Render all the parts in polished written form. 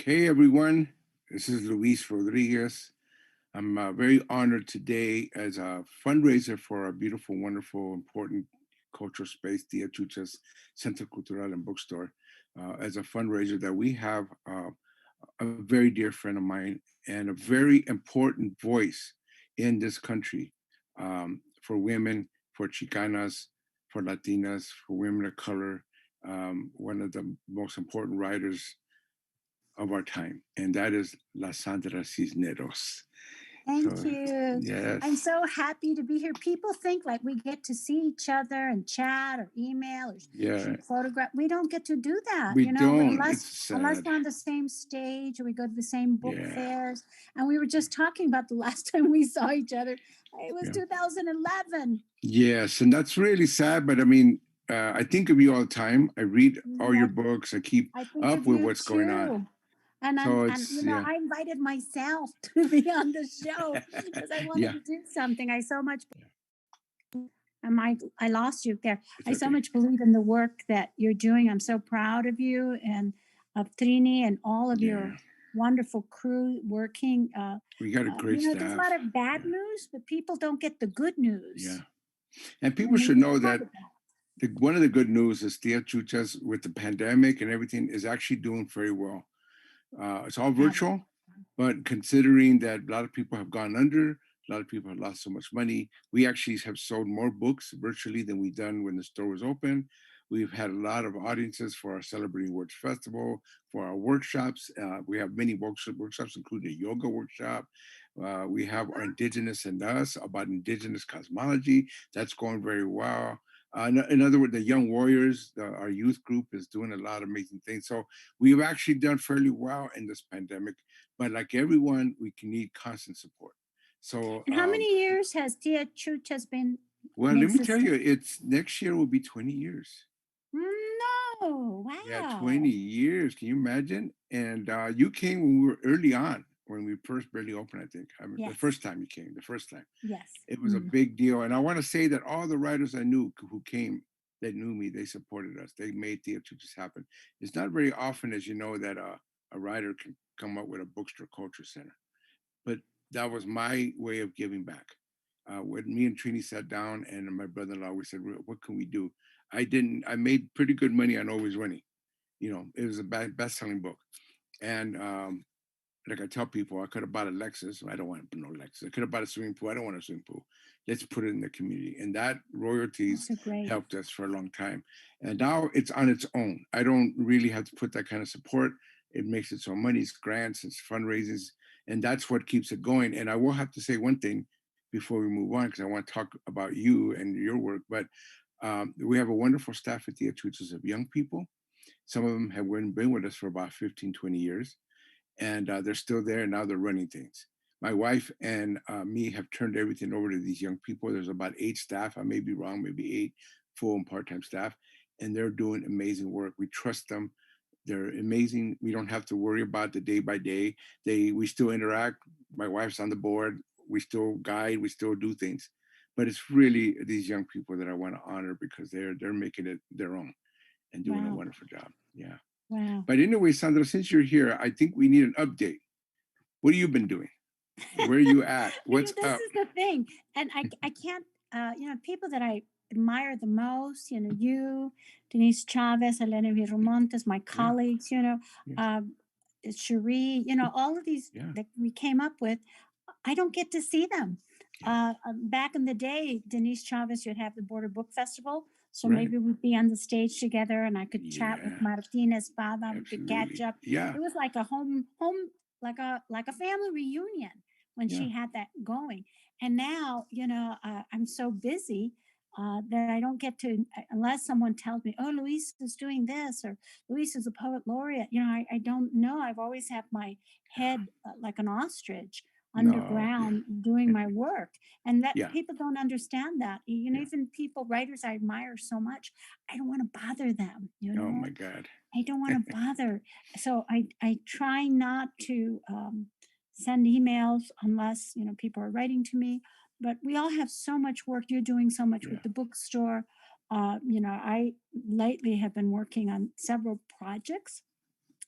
Okay, everyone. This is Luis Rodriguez. I'm very honored today as a fundraiser for a beautiful, wonderful, important cultural space, Tia Chucha's Centro Cultural and Bookstore, as a fundraiser that we have a very dear friend of mine and a very important voice in this country for women, for Chicanas, for Latinas, for women of color, one of the most important writers of our time, and that is La Sandra Cisneros. Thank So, you. I'm yes, so happy to be here. People think like we get to see each other and chat or email or yeah, shoot photograph. We don't get to do that, we don't. unless It's unless sad. we're on the same stage or we go to the same book Yeah, fairs. And we were just talking about the last time we saw each other. It was yeah, 2011. yes, and that's really sad. But I mean, I think of you all the time. I read all your I, books. I keep I think up of with you what's going on. too. And So and it's yeah, I invited myself to be on the show because I wanted yeah, to do something. I so much I lost you there. it's I so okay. much believe in the work that you're doing. I'm so proud of you and of Trini and all of your Yeah, wonderful crew working. we got a great There's a staff. lot of bad Yeah, news, but people don't get the good yeah, news, and people and we should need know more that of that. one of the good news is Tia Chuchas with the pandemic and everything is actually doing very well. It's all Fabulous. virtual, but considering that a lot of people have gone under, a lot of people have lost so much money, we actually have sold more books virtually than we've done when the store was open. We've had a lot of audiences for our Celebrating Words Festival, for our workshops. We have many workshops, including a yoga workshop. We have our Indigenous and Us about Indigenous cosmology. That's going very well. In other words, the Young Warriors, our youth group, is doing a lot of amazing things. So we've actually done fairly well in this pandemic, but like everyone, we can need constant support. So, And how many years has Tia Chuch has been well, in let me tell you, existence? it's next year will be 20 years. No, Yeah, 20 wow. years. Can you imagine? And you came when we were early on, when we first barely opened, I think. I mean, the Yes, first time you came, the first time. yes. It was a big deal. And I want to say that all the writers I knew who came that knew me, they supported us. They made theater just happen. It's not very often, as you know, that a writer can come up with a bookstore culture center. But that was my way of giving back. When me and Trini sat down and my brother-in-law, we said, what can we do? I made pretty good money on Always Running. You know, it was a best-selling book. And like I tell people, I could have bought a Lexus. I don't want no Lexus. I could have bought a swimming pool. I don't want a swimming pool. Let's put it in the community. And that royalties That's so great. helped us for a long time. And now it's on its own. I don't really have to put that kind of support. It makes its own money. It's grants, it's fundraisers, and that's what keeps it going. And I will have to say one thing before we move on, because I want to talk about you and your work. But we have a wonderful staff at the Achuchas of young people. Some of them have been with us for about 15, 20 years and they're still there. And now they're running things. My wife and me have turned everything over to these young people. There's about 8 staff. I may be wrong, maybe 8 full and part-time staff, and they're doing amazing work. We trust them. They're amazing. We don't have to worry about the day by day. We still interact. My wife's on the board. We still guide. We still do things. But it's really these young people that I want to honor because they're making it their own and doing a Wow, wonderful job. Yeah. wow. But anyway, Sandra, since you're here, I think we need an update. What have you been doing? Where are you at? What's This up? is the thing, and I can't. People that I admire the most. You, Denise Chavez, Elena Virmontes, my Yeah, colleagues. yeah, Um, Cherie. All of these yeah, that we came up with. I don't get to see them. yeah. Back in the day, Denise Chavez would have the Border Book Festival. So Right. maybe we'd be on the stage together and I could chat with Yeah, Martina Espada. We could catch absolutely. up. Yeah, It was like a like a family reunion when yeah, she had that going. And now, I'm so busy that I don't get to, unless someone tells me, oh, Luis is doing this or Luis is a poet laureate. I don't know. I've always had my yeah. head like an ostrich No, yeah, underground doing my work, and that yeah, people don't understand that. yeah. Even people, writers I admire so much, I don't want to bother them. Oh my God. I don't want to bother. So I try not to send emails unless people are writing to me. But we all have so much work. You're doing so much Yeah, with the bookstore. I lately have been working on several projects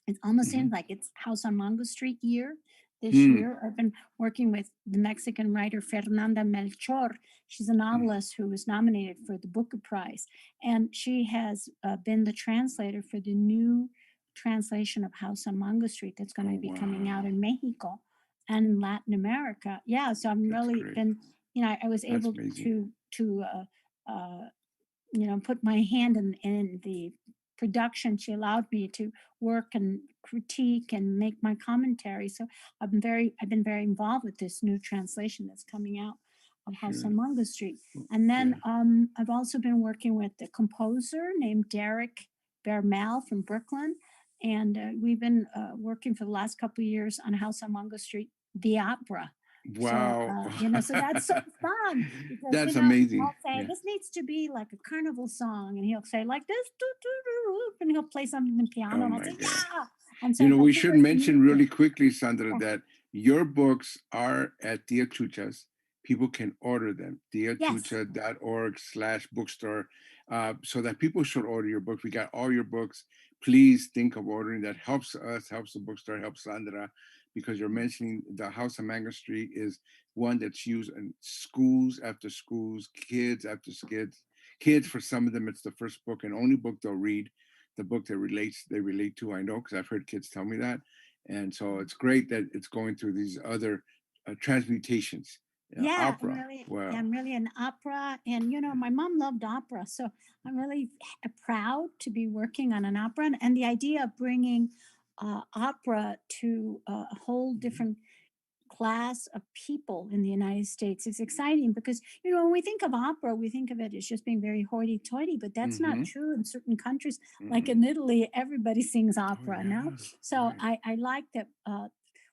It almost Hmm. seems like it's House on Mango Street year this Hmm. year. I've been working with the Mexican writer Fernanda Melchor. She's a novelist who was nominated for the Booker Prize, and she has been the translator for the new translation of House on Mango Street that's going Oh, to be coming out wow. in Mexico and in Latin America. Yeah, so I'm That's really great. been, I was That's able amazing. to put my hand in the production. She allowed me to work and critique and make my commentary. So I've been very involved with this new translation that's coming out of House Sure. on Mango Street. Well, And then yeah. I've also been working with the composer named Derek Bermel from Brooklyn. And we've been working for the last couple of years on House on Mango Street, the opera. So, Wow. so that's so fun because, That's amazing. I'll say Yeah. this needs to be like a carnival song, and he'll say like this, doo, doo, doo, doo," and he'll play something in piano, Oh and I'll my say God. yeah. And so We that's the should way the mention music. really quickly, Sandra, Yeah. that your books are at Tia Chucha's. People can order them, Yes. tiachucha.org/bookstore, so that people should order your books. We got all your books. Please think of ordering. That helps us, helps the bookstore, helps Sandra, because you're mentioning the House on Mango Street is one that's used in schools after schools, kids after kids. Kids, for some of them, it's the first book and only book they'll read, the book that they relate to. I know because I've heard kids tell me that, and so it's great that it's going through these other transmutations. Yeah, Opera. Wow. I'm really an opera, and my mom loved opera, so I'm really proud to be working on an opera, and the idea of bringing opera to a whole Mhm. different class of people in the United States is exciting because when we think of opera, we think of it as just being very hoity-toity, but that's not Mm-hmm. true in certain countries. Like Mm-mm. in Italy, everybody sings Oh opera now. yeah. So Right. I like that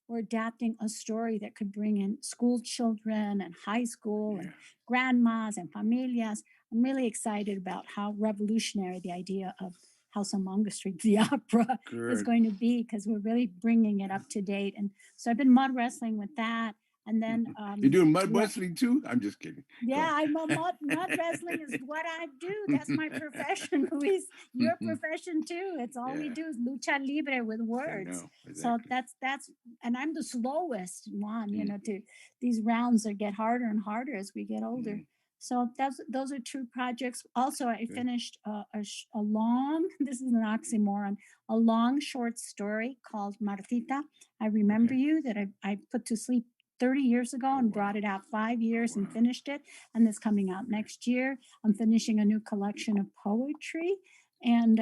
we're adapting a story that could bring in school children and high school and Yeah. grandmas and familias. I'm really excited about how revolutionary the idea of House on Mango Street, the opera, is Good. going to be because we're really bringing it up to date. And so I've been mud wrestling with that. And then, You're doing mud yeah, wrestling too? I'm just kidding. Go yeah, I'm a mud ahead. wrestling is what I do. That's my profession, Luis. Your profession too. It's all we Yeah, do is lucha libre with I words. know So exactly. that's and I'm the slowest one, Mm, to these rounds that get harder and harder as we get older. mm, So those are two projects. Also, I good. finished a long, this is an oxymoron, a long short story called Martita. I remember Okay. you that I put to sleep 30 years ago Oh and brought wow. it out five Oh years and wow. finished it. And it's coming out Okay. next year. I'm finishing a new collection of poetry. And,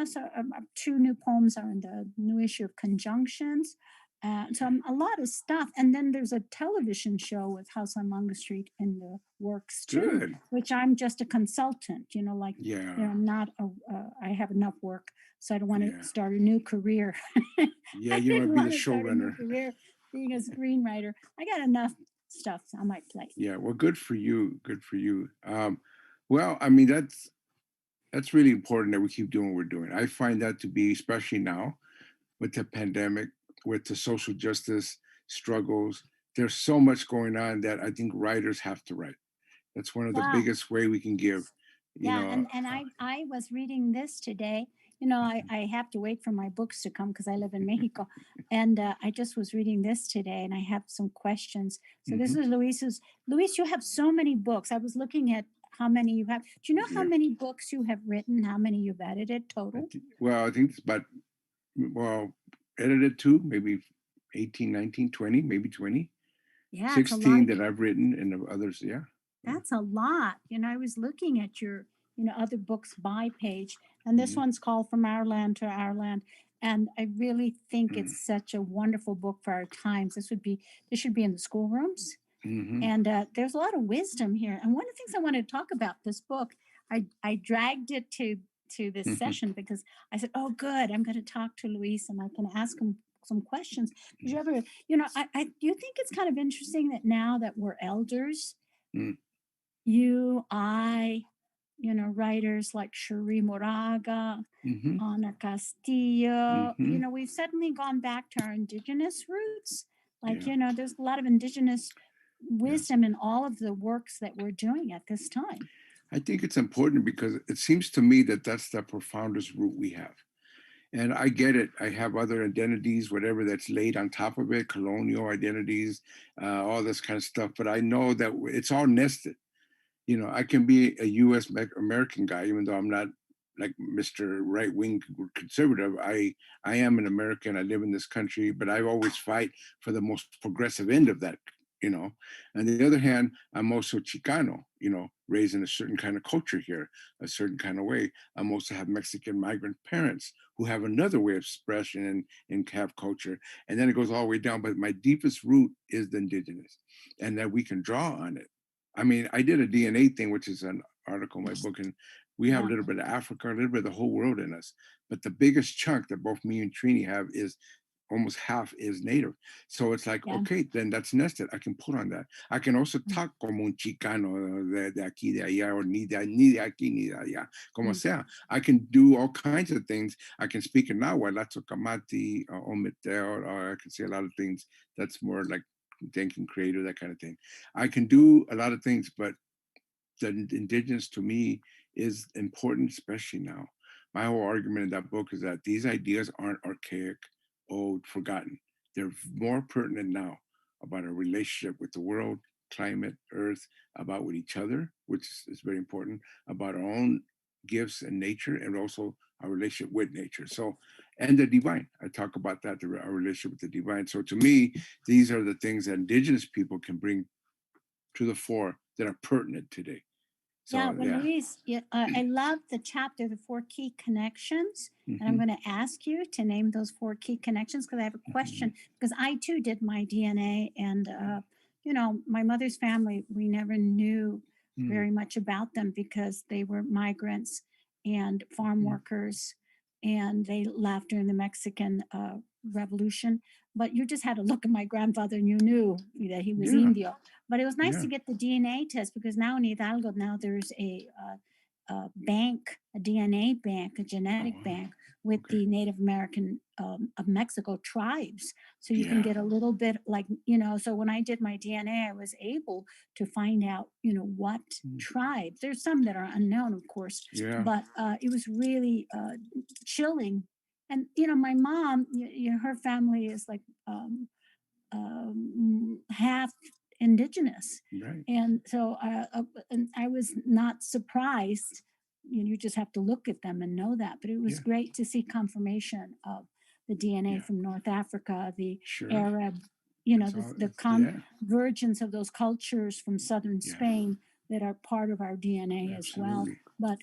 so two new poems are in the new issue of Conjunctions. So Okay. a lot of stuff. And then there's a television show with House on Longa Street in the works too, Good. which I'm just a consultant, Yeah. I'm not I have enough work. So I don't want to Yeah. start a new career. Yeah. I You don't want didn't to be the want to start a new showrunner. career being a screenwriter. I got enough stuff on my plate. Yeah. Well, good for you. Good for you. Well, I mean, that's really important that we keep doing what we're doing. I find that to be, especially now with the pandemic, with the social justice struggles. There's so much going on that I think writers have to write. That's one of the Yeah, biggest way we can give. You yeah, know. and I was reading this today. Mhm. I have to wait for my books to come because I live in Mexico, and I just was reading this today, and I have some questions. So this Mhm. is Luis's. Luis, you have so many books. I was looking at how many you have. Do you know how Yeah. many books you have written? How many you've edited total? Well, I think it's about, well, edited too, maybe 18, 19, 20, maybe 20, Yeah, it's a lot 16 of that I've written and the others. Yeah. Yeah. That's a lot. I was looking at your, other books by page, and this Mhm. one's called From Our Land to Our Land. And I really think Mm. it's such a wonderful book for our times. This should be in the schoolrooms. Mhm. And there's a lot of wisdom here. And one of the things I wanted to talk about this book, I dragged it to this session because I said, "Oh, good, I'm going to talk to Luis and I can ask him some questions." Did you ever, do you think it's kind of interesting that now that we're elders, Mm. you, I, writers like Cherie Moraga, Mhm. Ana Castillo, Mhm. we've suddenly gone back to our indigenous roots. Like, Yeah. there's a lot of indigenous Yeah. wisdom in all of the works that we're doing at this time. I think it's important because it seems to me that that's the profoundest root we have. And I get it. I have other identities, whatever that's laid on top of it, colonial identities, all this kind of stuff. But I know that it's all nested. I can be a U.S. American guy, even though I'm not like Mr. Right Wing conservative. I am an American. I live in this country, but I always fight for the most progressive end of that. You know, on the other hand, I'm also Chicano. Raised in a certain kind of culture here, a certain kind of way. I'm also have Mexican migrant parents who have another way of expression and have culture, and then it goes all the way down. But my deepest root is the indigenous, and that we can draw on it. I mean, I did a DNA thing, which is an article in my book, and we have a Yeah. little bit of Africa, a little bit of the whole world in us. But the biggest chunk that both me and Trini have is almost half is native. So it's like, Yeah. okay, then that's nested. I can put on that. I can also Mm, talk como un chicano de aquí, de allá, or ni de aquí, ni de allá, como mm. sea. I can do all kinds of things. I can speak in Nahuatl, Kamati, Ometel, or I can say a lot of things that's more like thinking creative, that kind of thing. I can do a lot of things, but the indigenous to me is important, especially now. My whole argument in that book is that these ideas aren't archaic, old, forgotten. They're more pertinent now about our relationship with the world, climate, earth, about with each other, which is very important, about our own gifts and nature, and also our relationship with nature. So, and the divine. I talk about that, our relationship with the divine. So to me, these are the things that indigenous people can bring to the fore that are pertinent today. Yeah, So well, yeah. Luis, I love the chapter, the four key connections. And I'm Hmm. going to ask you to name those four key connections because I have a Hmm. question. Because I too did my DNA, and my mother's family, we never knew Hmm. very much about them because they were migrants and farm Hmm. workers, and they left during the Mexican Revolution. But you just had to look at my grandfather, and you knew that he was Yeah. Indio. But it was nice Yeah. to get the DNA test because now in Hidalgo, now there's a bank, a DNA bank, a Oh genetic wow. bank with Okay. the Native American of Mexico tribes. So you can Yeah. get a little bit so when I did my DNA, I was able to find out, what Mm. tribes. There's some that are unknown, of course, Yeah. but it was really chilling. And, my mom, her family is like, half indigenous. Right. And so and I was not surprised. You just have to look at them and know that. But it was Yeah. great to see confirmation of the DNA Yeah. from North Africa, the Sure. Arab, It's all. the Yeah. convergence of those cultures from southern Yeah. Spain that are part of our DNA as well. Absolutely. But,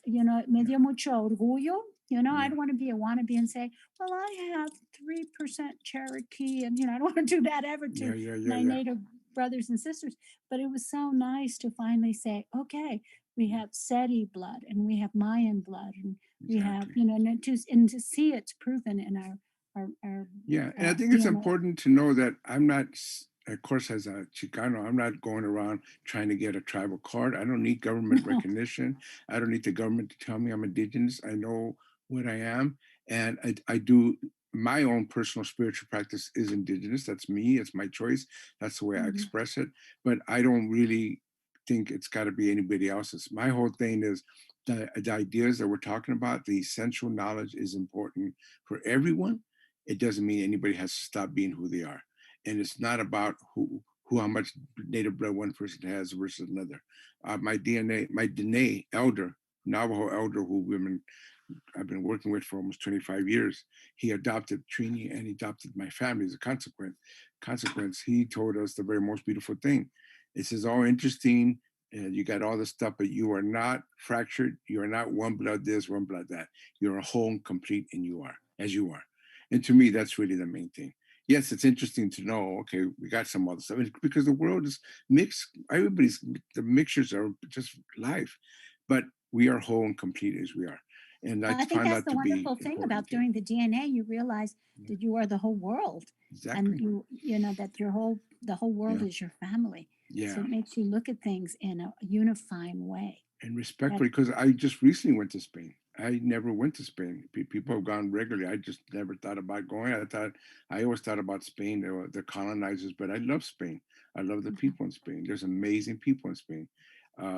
me Yeah. dio mucho orgullo. I Yeah. don't want to be a wannabe and say, well, I have 3% Cherokee. And, I don't want to do that ever Yeah. to Yeah. Yeah. my Yeah. Native brothers and sisters. But it was so nice to finally say, okay, we Yeah. have Seti blood and we have Mayan blood and we have, Exactly. and to see it's proven in our Yeah, and I think it's DNA. important to know that I'm not, of course, as a Chicano, I'm not going around trying to get a tribal card. I don't need government No. recognition. I don't need the government to tell me I'm indigenous. I know what I am, and I do my own personal spiritual practice is indigenous. That's me. It's my choice. That's the way I Mhm. express it. But I don't really think it's got to be anybody else's. My whole thing is the ideas that we're talking about. The essential knowledge is important for everyone. It doesn't mean anybody has to stop being who they are. And it's not about how much native blood one person has versus another. My DNA elder, Navajo elder, I've been working with for almost 25 years, he adopted Trini and he adopted my family as a consequence. He told us the very most beautiful thing. This is all interesting. And you got all this stuff, but you are not fractured. You are not one blood this, one blood that. You're a whole and complete, and you are as you are. And to me, that's really the main thing. Yes, it's interesting to know. Okay, we got some other stuff because the world is mixed. The mixtures are just life, but we are whole and complete as we are, and I I think find that's that the to be wonderful thing important about too. doing the DNA. You realize Yeah, that you are the whole world, and exactly. that the whole world Yeah, is your family. So yeah, it makes you look at things in a unifying way. and That respectfully, because I just recently went to Spain. I never went to Spain. People have gone regularly. I just never thought about going. I always thought about Spain, the colonizers, but I love Spain. I love the people in Spain. There's amazing people in Spain.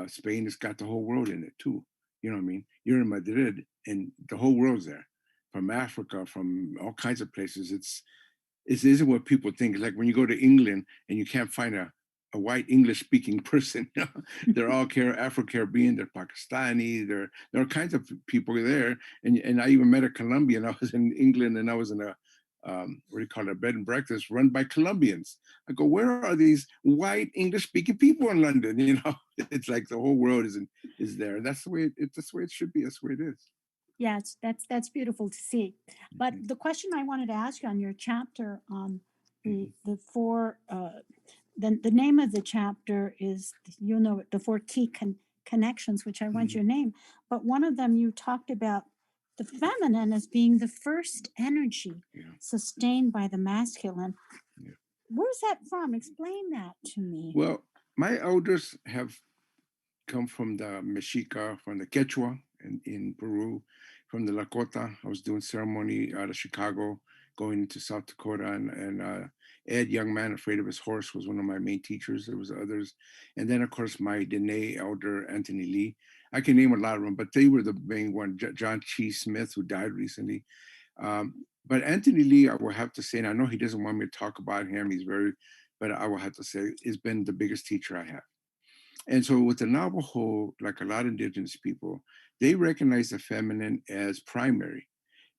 Spain has got the whole world in it too. You know what I mean? You're in Madrid, and the whole world's there. from Africa, from all kinds of places. It isn't what people think. It's like when you go to England and you can't find a white English speaking person. They're all Afro-Caribbean, they're Pakistani, there are kinds of people there. And I even met a Colombian. I was in England and I was in a what do you call it, a bed and breakfast run by Colombians. I go, where are these white English speaking people in London? It's like the whole world is there. That's the way that's the way it should be. That's the way it is. Yes, that's beautiful to see. But Mhm, the question I wanted to ask you on your chapter on mhm, the four the name of the chapter is, you know, the four key connections, which I want mhm. your name. But one of them you talked about the feminine as being the first energy Yeah, sustained by the masculine. yeah. Where's that from? Explain that to me. Well, my elders have come from the Mexica, from the Quechua in Peru, from the Lakota. I was doing ceremony out of Chicago, going into South Dakota, and Ed, young man afraid of his horse, was one of my main teachers. There was others, and then of course my Dene elder Anthony Lee. I can name a lot of them, but they were the main one. John Chi Smith, who died recently. But Anthony Lee, I will have to say, and I know he doesn't want me to talk about him. He's very, but I will have to say, has been the biggest teacher I have. And so with the Navajo, like a lot of indigenous people, they recognize the feminine as primary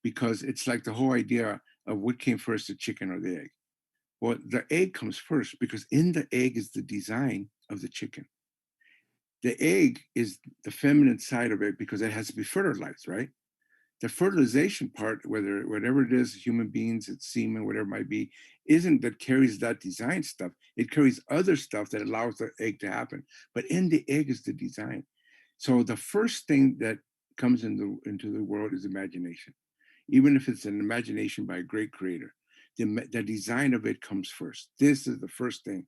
because it's like the whole idea of what came first, the chicken or the egg. Well, the egg comes first because in the egg is the design of the chicken. The egg is the feminine side of it because it has to be fertilized, right? The fertilization part, whatever it is, human beings, it's semen, whatever it might be, isn't that carries that design stuff. It carries other stuff that allows the egg to happen. But in the egg is the design. So the first thing that comes into the world is imagination, even if it's an imagination by a great creator. The design of it comes first. This is the first thing.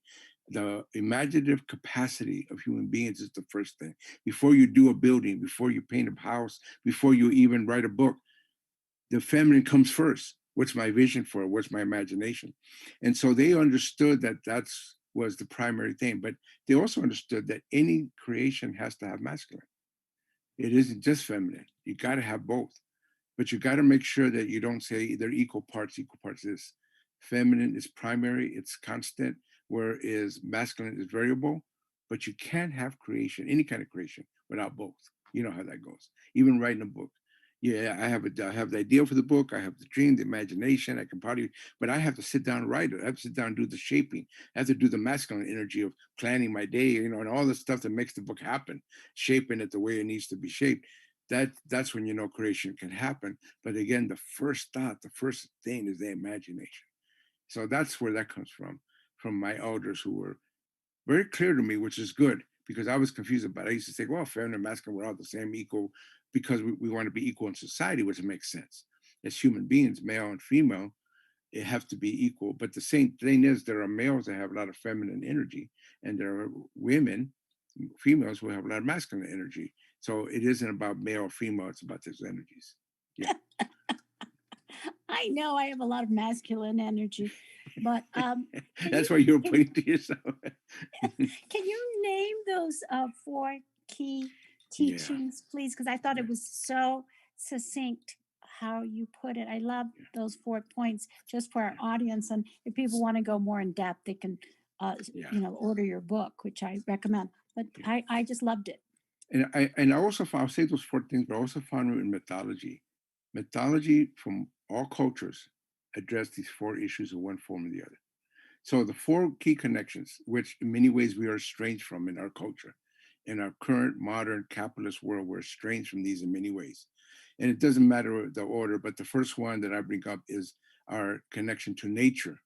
The imaginative capacity of human beings is the first thing. Before you do a building, before you paint a house, before you even write a book, the feminine comes first. What's my vision for it? What's my imagination? And so they understood that that's was the primary thing, but they also understood that any creation has to have masculine. It isn't just feminine. You got to have both, but you got to make sure that you don't say they're equal parts this. Feminine is primary, it's constant, whereas masculine is variable, but you can't have creation, any kind of creation, without both. You know how that goes. Even writing a book. Yeah, I have the idea for the book, I have the dream, the imagination, I can probably, but I have to sit down and write it. I have to sit down and do the shaping. I have to do the masculine energy of planning my day, and all the stuff that makes the book happen, shaping it the way it needs to be shaped. That's when creation can happen. But again, the first thought, the first thing is the imagination. So that's where that comes from my elders who were very clear to me, which is good because I was confused about it. I used to say, well, feminine and masculine, we're all the same, equal, because we want to be equal in society, which makes sense. As human beings, male and female, it have to be equal. But the same thing is there are males that have a lot of feminine energy, and there are women, females who have a lot of masculine energy. So it isn't about male or female, it's about those energies. Yeah. I know I have a lot of masculine energy, but can That's you why you're can pointing to yourself. can you name those four key Yeah. teachings, please? Because I thought Yeah. it was so succinct how you put it. I love those 4 points just for our audience. And if people want to go more in depth, they can, Yeah. order your book, which I recommend. But Yeah. I just loved it. And I also found, I'll say those four things, but I also found it in mythology. Mythology from all cultures address these four issues in one form or the other. So the four key connections, which in many ways we are estranged from in our culture, in our current modern capitalist world, we're estranged from these in many ways. And it doesn't matter the order, but the first one that I bring up is our connection to nature,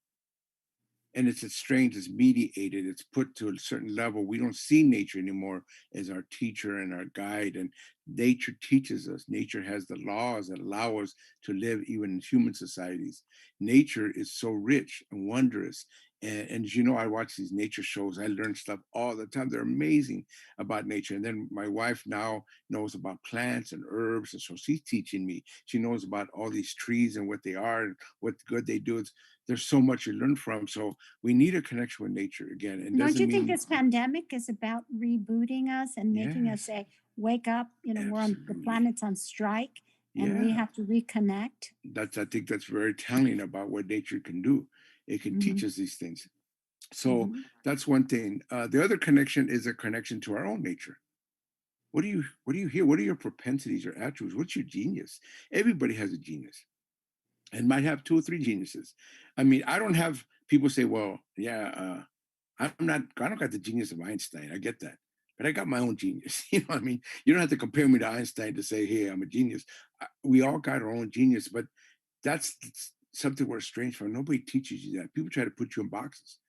and it's strange, it's mediated, it's put to a certain level. We don't see nature anymore as our teacher and our guide, and nature teaches us. Nature has the laws that allow us to live even in human societies. Nature is so rich and wondrous. And as you know, I watch these nature shows. I learn stuff all the time. They're amazing about nature. And then my wife now knows about plants and herbs. And so she's teaching me. She knows about all these trees and what they are and what good they do. There's so much you learn from. So we need a connection with nature again. And Don't doesn't you think mean, this pandemic is about rebooting us and making us yes, say, wake up, we're on the absolutely. planet's on strike. and we Yeah, have to reconnect. I think that's very telling about what nature can do. It can teach Hmm. us these things. So Hmm. that's one thing. The other connection is a connection to our own nature. What do you hear? What are your propensities or attributes? What's your genius? Everybody has a genius and might have two or three geniuses. I mean, I don't have people say, well, yeah, I don't got the genius of Einstein. I get that. But I got my own genius. You know what I mean? You don't have to compare me to Einstein to say, hey, I'm a genius. We all got our own genius, but that's something we're strange for. Nobody teaches you that. People try to put you in boxes.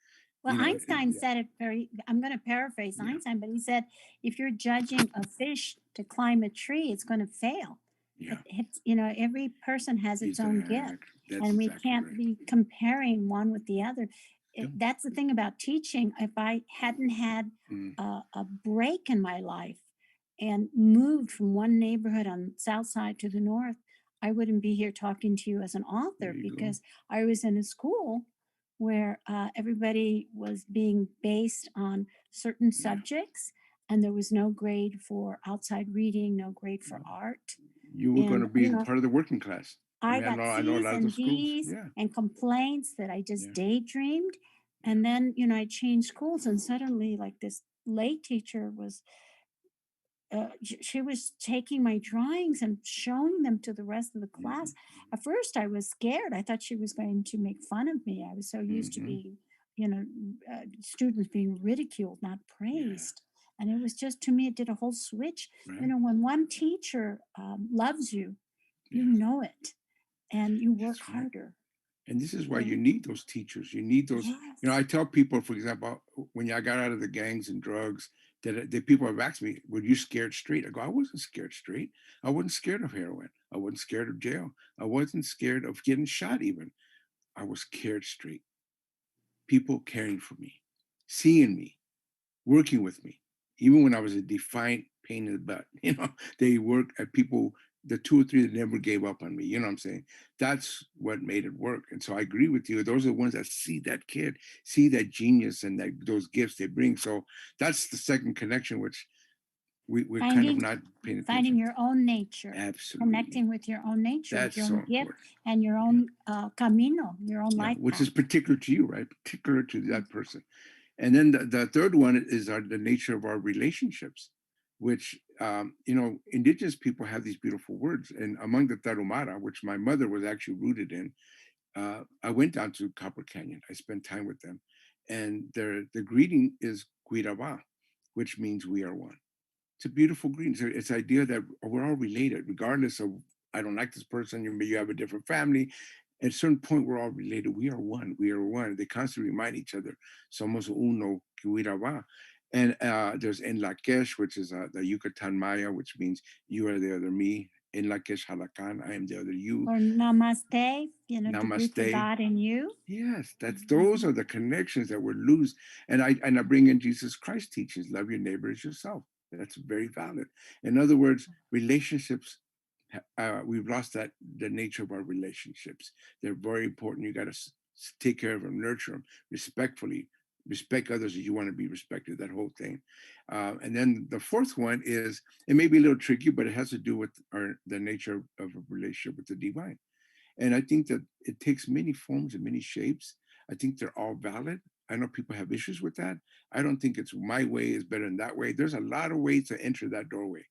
Well, You know, Einstein yeah, said it very, I'm going to paraphrase yeah, Einstein, but he said, if you're judging a fish to climb a tree, it's going to fail. yeah. It's, every person has its own gift, Exactly. That's and we exactly can't right. be comparing one with the other. Yep. That's the thing about teaching. If I hadn't had Mm, a break in my life and moved from one neighborhood on the south side to the north, I wouldn't be here talking to you as an there author you go. because I was in a school where everybody was being based on certain Yeah. subjects, and there was no grade for outside reading, no grade for Yep. art. You were going And to be part of the working class. I I mean, got I know a C's lot of those and schools. D's Yeah. and complaints that I just Yeah. daydreamed. Yeah. And then, I changed schools, and suddenly, like, this late teacher was, she was taking my drawings and showing them to the rest of the Mm-hmm. class. At first, I was scared. I thought she was going to make fun of me. I was so used to Mm-hmm. being, students being ridiculed, not Yeah. praised. And it was just, to me, it did a whole switch. Right. When one teacher loves you, you Yeah. know it, and you work That's right. harder. And this is why you And need those teachers. You need those. yes. I tell people, for example, when I got out of the gangs and drugs, that people have asked me, "Were you scared straight?" I go, "I wasn't scared straight. I wasn't scared of heroin. I wasn't scared of jail. I wasn't scared of getting shot. Even I was scared straight. People caring for me, seeing me, working with me, even when I was a defiant pain in the butt. They worked at people, the two or three that never gave up on me. You know what I'm saying? That's what made it work. And so I agree with you. Those are the ones that see that kid, see that genius and those gifts they bring. So that's the second connection, which we're kind of Finding not paying finding attention your own nature, to. Absolutely. connecting with your own nature, with That's your so own gift important. and your Yeah. own camino, your own Yeah. life Which is path. particular to you, right? Particular to that person. And then the third one is the nature of our relationships, which, indigenous people have these beautiful words. And among the Tarumara, which my mother was actually rooted in, I went down to Copper Canyon. I spent time with them. And the greeting is Guiraba, which means we are one. It's a beautiful greeting. It's the idea that we're all related, regardless of, I don't like this person, you have a different family. At a certain point, we're all related. We are one. We are one. They constantly remind each other, somos uno, que huira va. And there's En Lakesh, which is the Yucatan Maya, which means you are the other me. En Lakesh Halakan, I am the other you. Or namaste, to greet the Namaste. God in you. Yes, those Mhm. are the connections that we're lose. And I bring in Jesus Christ teachings, love your neighbor as yourself. That's very valid. In other words, relationships, we've lost the nature of our relationships. They're very important. You got to take care of them, nurture them respectfully, respect others as you want to be respected, that whole thing. And then the fourth one is, it may be a little tricky, but it has to do with the nature of a relationship with the divine. And I think that it takes many forms and many shapes. I think they're all valid. I know people have issues with that. I don't think it's my way is better than that way. There's a lot of ways to enter that doorway.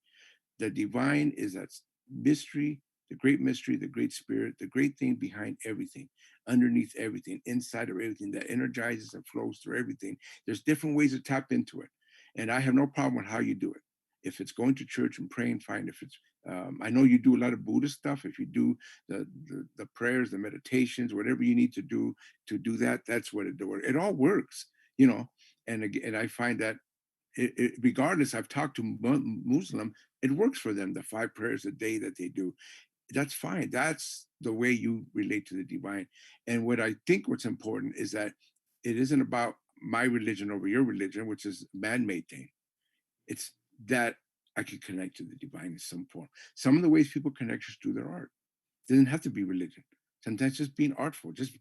The divine is that mystery, the great spirit, the great thing behind everything, underneath everything, inside of everything that energizes and flows through everything. There's different ways to tap into it. And I have no problem with how you do it. If it's going to church and praying, fine. If it's, I know you do a lot of Buddhist stuff. If you do the prayers, the meditations, whatever you need to do that, that's what it all works, you know. And again, I find that regardless, I've talked to Muslim, it works for them. The 5 prayers a day that they do, that's fine. That's the way you relate to the divine. And what I think what's important is that it isn't about my religion over your religion, which is a man-made thing. It's that I can connect to the divine in some form. Some of the ways people connect is through their art. It doesn't have to be religion. Sometimes just being artful, just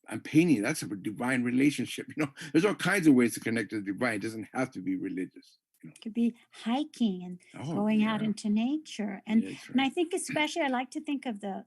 I'm painting. That's a divine relationship. There's all kinds of ways to connect to the divine. It doesn't have to be religious. could be hiking and Oh, going out yeah. into nature. Yeah, that's And I right. think especially I like to think of the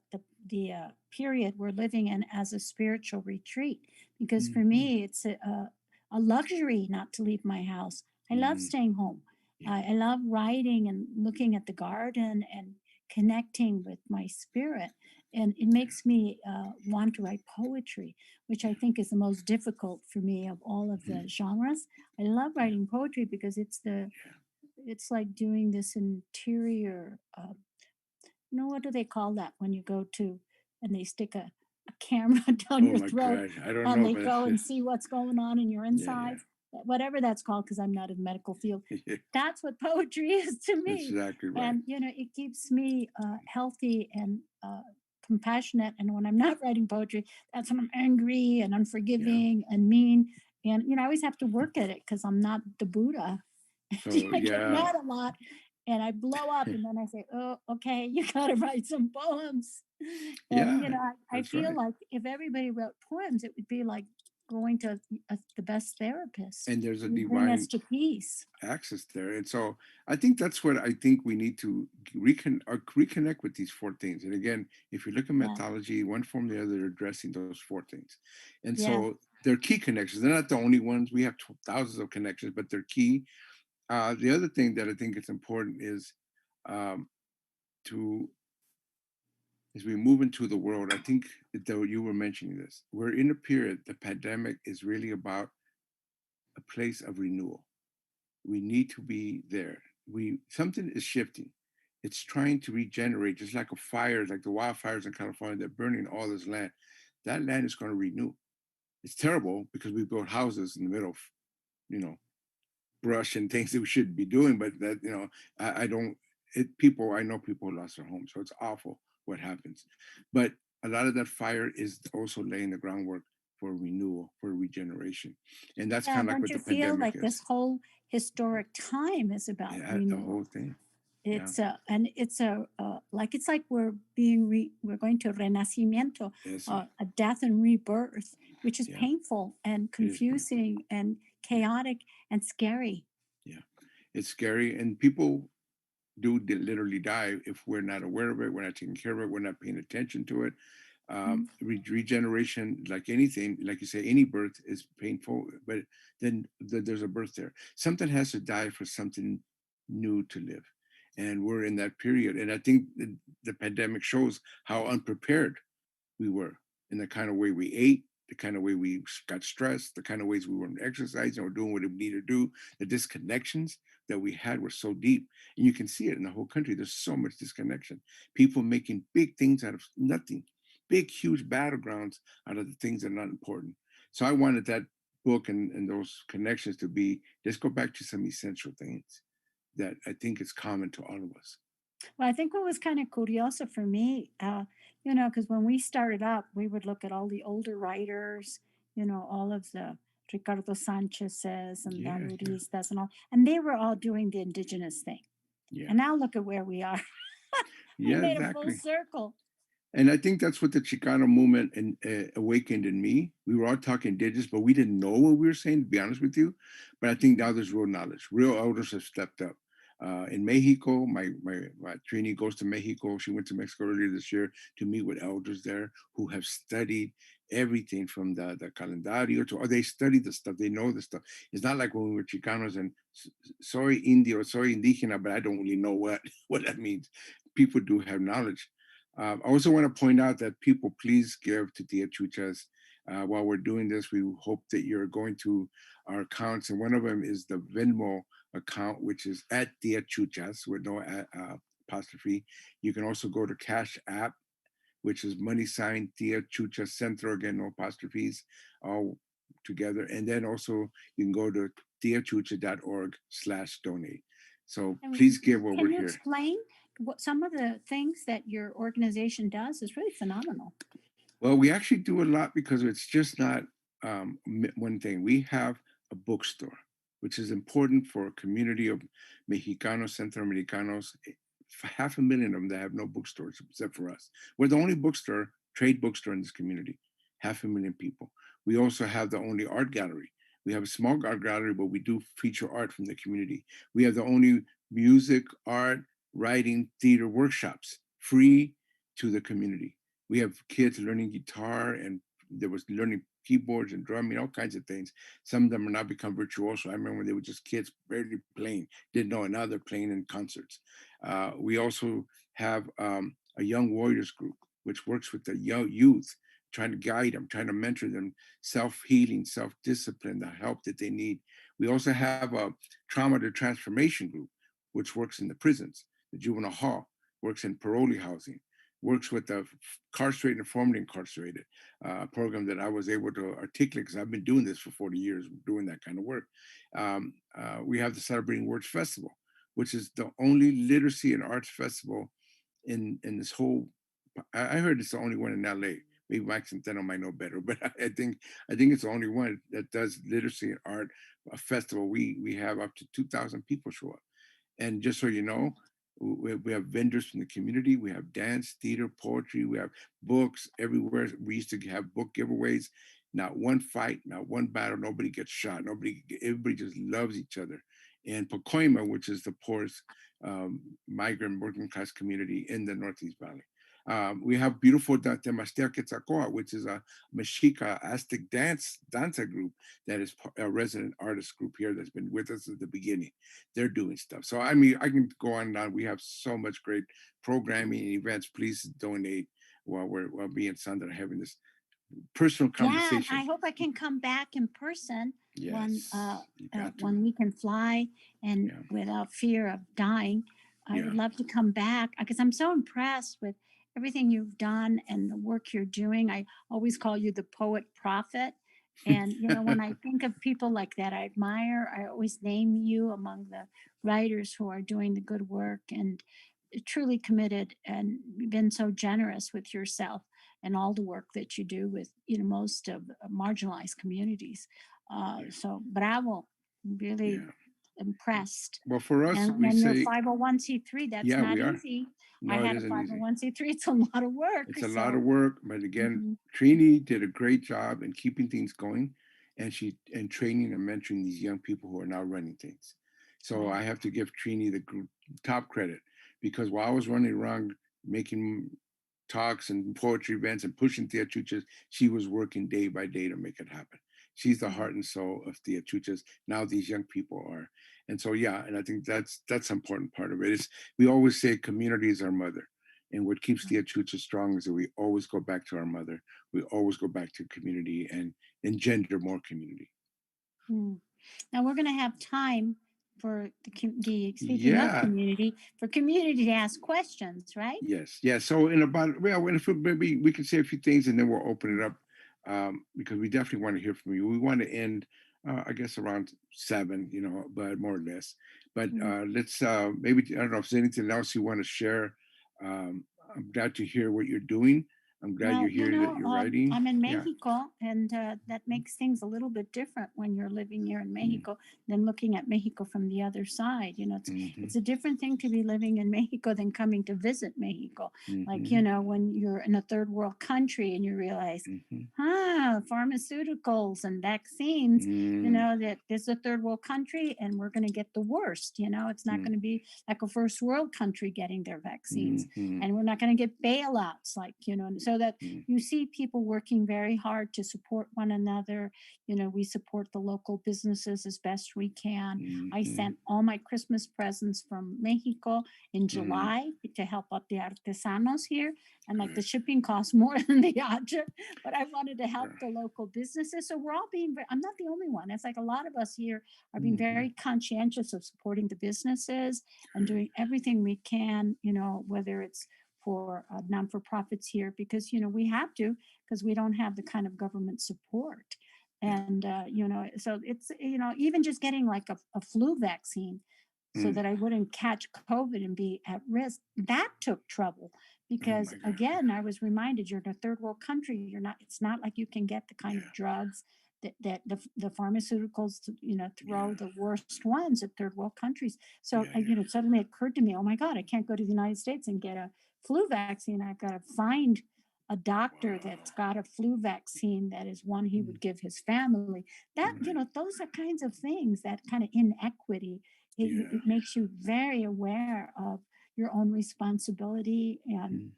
period we're living in as a spiritual retreat, because for Mhm. me it's a luxury not to leave my house. I love Mm, staying home. yeah, I love writing and looking at the garden and connecting with my spirit. And it makes me want to write poetry, which I think is the most difficult for me of all of mhm, the genres. I love yeah, writing poetry because yeah. it's like doing this interior, what do they call that when you go to and they stick a camera down Oh your my throat God, I don't and know, they but go and see what's going on in your yeah, yeah, insides, whatever that's called, because I'm not in the medical field. yeah. That's what poetry is to That's me. exactly right. And, it keeps me healthy and compassionate. And when I'm not writing poetry, that's when I'm angry and Yeah. unforgiving and mean. And, I always have to work at it because I'm not the Buddha. So I get yeah, mad a lot and I blow up, and then I say, "Oh, okay, you got to write some poems." And yeah, I that's feel right. like if everybody wrote poems, it would be like going to the best therapist. And there's a It would bring us divine to peace. access there. And so I think that's what I think we need to reconnect with these four things. And again, if you look at Yeah, methodology, one form or the other, they're addressing those four things. And yeah, so they're key connections. They're not the only ones. We have thousands of connections, but they're key. The other thing that I think is important is um, to as we move into the world. I think that you were mentioning this. We're in a period. The pandemic is really about a place of renewal. We need to be there. We something is shifting. It's trying to regenerate, just like a fire, like the wildfires in California. They're burning all this land. That land is going to renew. It's terrible because we built houses in the middle of, you know, brush and things that we shouldn't be doing. But that, I don't. People, I know people who lost their homes, so it's awful what happens. But a lot of that fire is also laying the groundwork for renewal, for regeneration, and that's yeah. kind of like Don't what you the feel pandemic like this is. whole historic time is about Yeah, the whole renewal? thing. Yeah. It's like we're going to renacimiento, Yes, a death and rebirth, which is yeah, painful and it is painful. confusing and Yeah, chaotic and scary. yeah, it's scary, and people do literally die if we're not aware of it. We're not taking care of it. We're not paying attention to it. Mm. Regeneration, like anything, like you say, any birth is painful, but then there's a birth there. Something has to die for something new to live, and we're in that period. And I think the pandemic shows how unprepared we were in the kind of way we ate, the kind of way we got stressed, the kind of ways we weren't exercising or doing what we needed to do. The disconnections that we had were so deep. And you can see it in the whole country. There's so much disconnection. People making big things out of nothing, big, huge battlegrounds out of the things that are not important. So I wanted that book and those connections to be, let's go back to some essential things that I think is common to all of us. Well, I think what was kind of curioso for me, because when we started up, we would look at all the older writers, all of the Ricardo Sanchez's and the Yeah, yeah, Aluristas and all, and they were all doing the indigenous thing. yeah. And now look at where we are. We Yeah, made a full exactly. circle. And I think that's what the Chicano movement awakened in me. We were all talking indigenous, but we didn't know what we were saying, to be honest with you. But I think now there's real knowledge. Real elders have stepped up. In Mexico, my Trini goes to Mexico. She went to Mexico earlier this year to meet with elders there who have studied everything from the calendario to, or they study the stuff. They know the stuff. It's not like when we were Chicanos and soy Indio, soy indígena, but I don't really know what, what that means. People do have knowledge. I also want to point out that people please give to Tia Chuchas. While we're doing this, we hope that you're going to our accounts, and one of them is the Venmo account, which is at Tia Chuchas with no apostrophe. You can also go to Cash App, which is money sign Tia Chuchas Centro, again, no apostrophes, all together. And then also you can go to tiachucha.org/donate. So And please give while can we're you here. explain what some of the things that your organization does is really phenomenal. Well, we actually do a lot because it's just not one thing. We have a bookstore, which is important for a community of Mexicanos, Centroamericanos, 500,000 of them that have no bookstores except for us. We're the only trade bookstore in this community, 500,000 people. We also have the only art gallery. We have a small art gallery, but we do feature art from the community. We have the only music, art, writing, theater workshops free to the community. We have kids learning guitar, and there was learning keyboards and drumming, all kinds of things. Some of them are now become virtuoso. I remember when they were just kids barely playing, didn't know, and now they're playing in concerts. We also have a young warriors group, which works with the young youth, trying to guide them, trying to mentor them, self-healing, self-discipline, the help that they need. We also have a trauma to transformation group, which works in the prisons, the juvenile hall, works in parolee housing, works with the incarcerated and formerly incarcerated, program that I was able to articulate because I've been doing this for 40 years, doing that kind of work. We have the Celebrating Words Festival, which is the only literacy and arts festival in this whole. I heard it's the only one in LA. Maybe Mike Centeno might know better, but I think it's the only one that does literacy and art a festival. We have up to 2,000 people show up. And just so you know, we have vendors from the community. We have dance, theater, poetry. We have books everywhere. We used to have book giveaways. Not one fight, not one battle. Nobody gets shot. Everybody just loves each other. And Pacoima, which is the poorest migrant working class community in the Northeast Valley. We have beautiful Temastea Quetzalcoatl, which is a Mexica Aztec dancer group that is a resident artist group here that's been with us at the beginning. They're doing stuff. So I mean, I can go on and on. We have so much great programming and events. Please donate while me and Sandra are having this personal Yeah, and conversation. I hope I can come back in person Yes, you got to. when we can fly and Yeah, without fear of dying. I yeah. would love to come back because I'm so impressed with everything you've done and the work you're doing. I always call you the poet prophet. And, when I think of people like that I admire, I always name you among the writers who are doing the good work and truly committed and been so generous with yourself and all the work that you do with most of marginalized communities. Yeah, So bravo, really yeah. impressed. Well, for us, And we then your say, 501c3, that's yeah, not we are. easy. I No, it had a isn't easy. 501c3. It's a lot of work. It's a lot of So work, but again, mhm, Trini did a great job in keeping things going, and training and mentoring these young people who are now running things. So wow. I have to give Trini the top credit because while I was running around making talks and poetry events and pushing Tia Chuchas, she was working day by day to make it happen. She's the Mm, heart and soul of Tia Chuchas. Now these young people are, and so yeah, and I think that's an important part of it. Is we always say community is our mother, and what keeps Tia Chucha strong is that we always go back to our mother. We always go back to community and engender more community. mm. Now we're going to have time for the speaking of Yeah, community, for community to ask questions, right? yes, yeah. So in about maybe we can say a few things and then we'll open it up because we definitely want to hear from you. We want to end, I guess, around 7, but more or less. But Mm. let's maybe I don't know if there's anything else you want to share. Um, I'm glad to hear what you're doing. I'm glad Well, you're here that you're writing. I'm in Yeah. Mexico, and that makes things a little bit different when you're living here in Mm-hmm. Mexico than looking at Mexico from the other side. Mm-hmm. It's a different thing to be living in Mexico than coming to visit Mexico. Like, Mm-hmm. when you're in a third world country and you realize, Mm-hmm. pharmaceuticals and vaccines, Mm-hmm. that this is a third world country and we're going to get the worst. It's not going to be like a first world country getting their vaccines, Mm-hmm. and we're not going to get bailouts, like, so that Mm-hmm. you see people working very hard to support one another. We support the local businesses as best we can. I Mm-hmm. sent all my Christmas presents from Mexico in Mm-hmm. July to help out the artesanos here. And like, the Good. shipping costs more than the object, but I wanted to help Good. the local businesses. So we're all I'm not the only one. It's like a lot of us here are being Mm-hmm. very conscientious of supporting the businesses and Good. doing everything we can, whether it's for non-for-profits here, because we have to, because we don't have the kind of government support. Yeah. And so it's, even just getting like a flu vaccine so Mm. that I wouldn't catch COVID and be at risk, that took trouble. Oh Because my God. again, I was reminded, you're in a third world country. It's not like you can get the kind Yeah. of drugs that the pharmaceuticals, throw Yeah. the worst ones at third world countries. So Yeah. Yeah. it suddenly occurred to me, oh my God, I can't go to the United States and get a flu vaccine. I've got to find a doctor that's got a flu vaccine that is one he would give his family. That, you Right. know, those are kinds of things, that kind of inequity. Yeah. It makes you very aware of your own responsibility, Mm.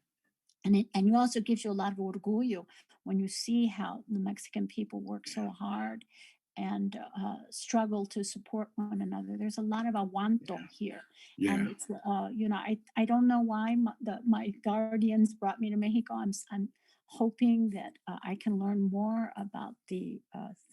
and you also gives you a lot of orgullo when you see how the Mexican people work Yeah. so hard and struggle to support one another. There's a lot of aguanto Yeah. here, and Yeah. it's you know, I don't know why my guardians brought me to Mexico. I'm hoping that I can learn more about the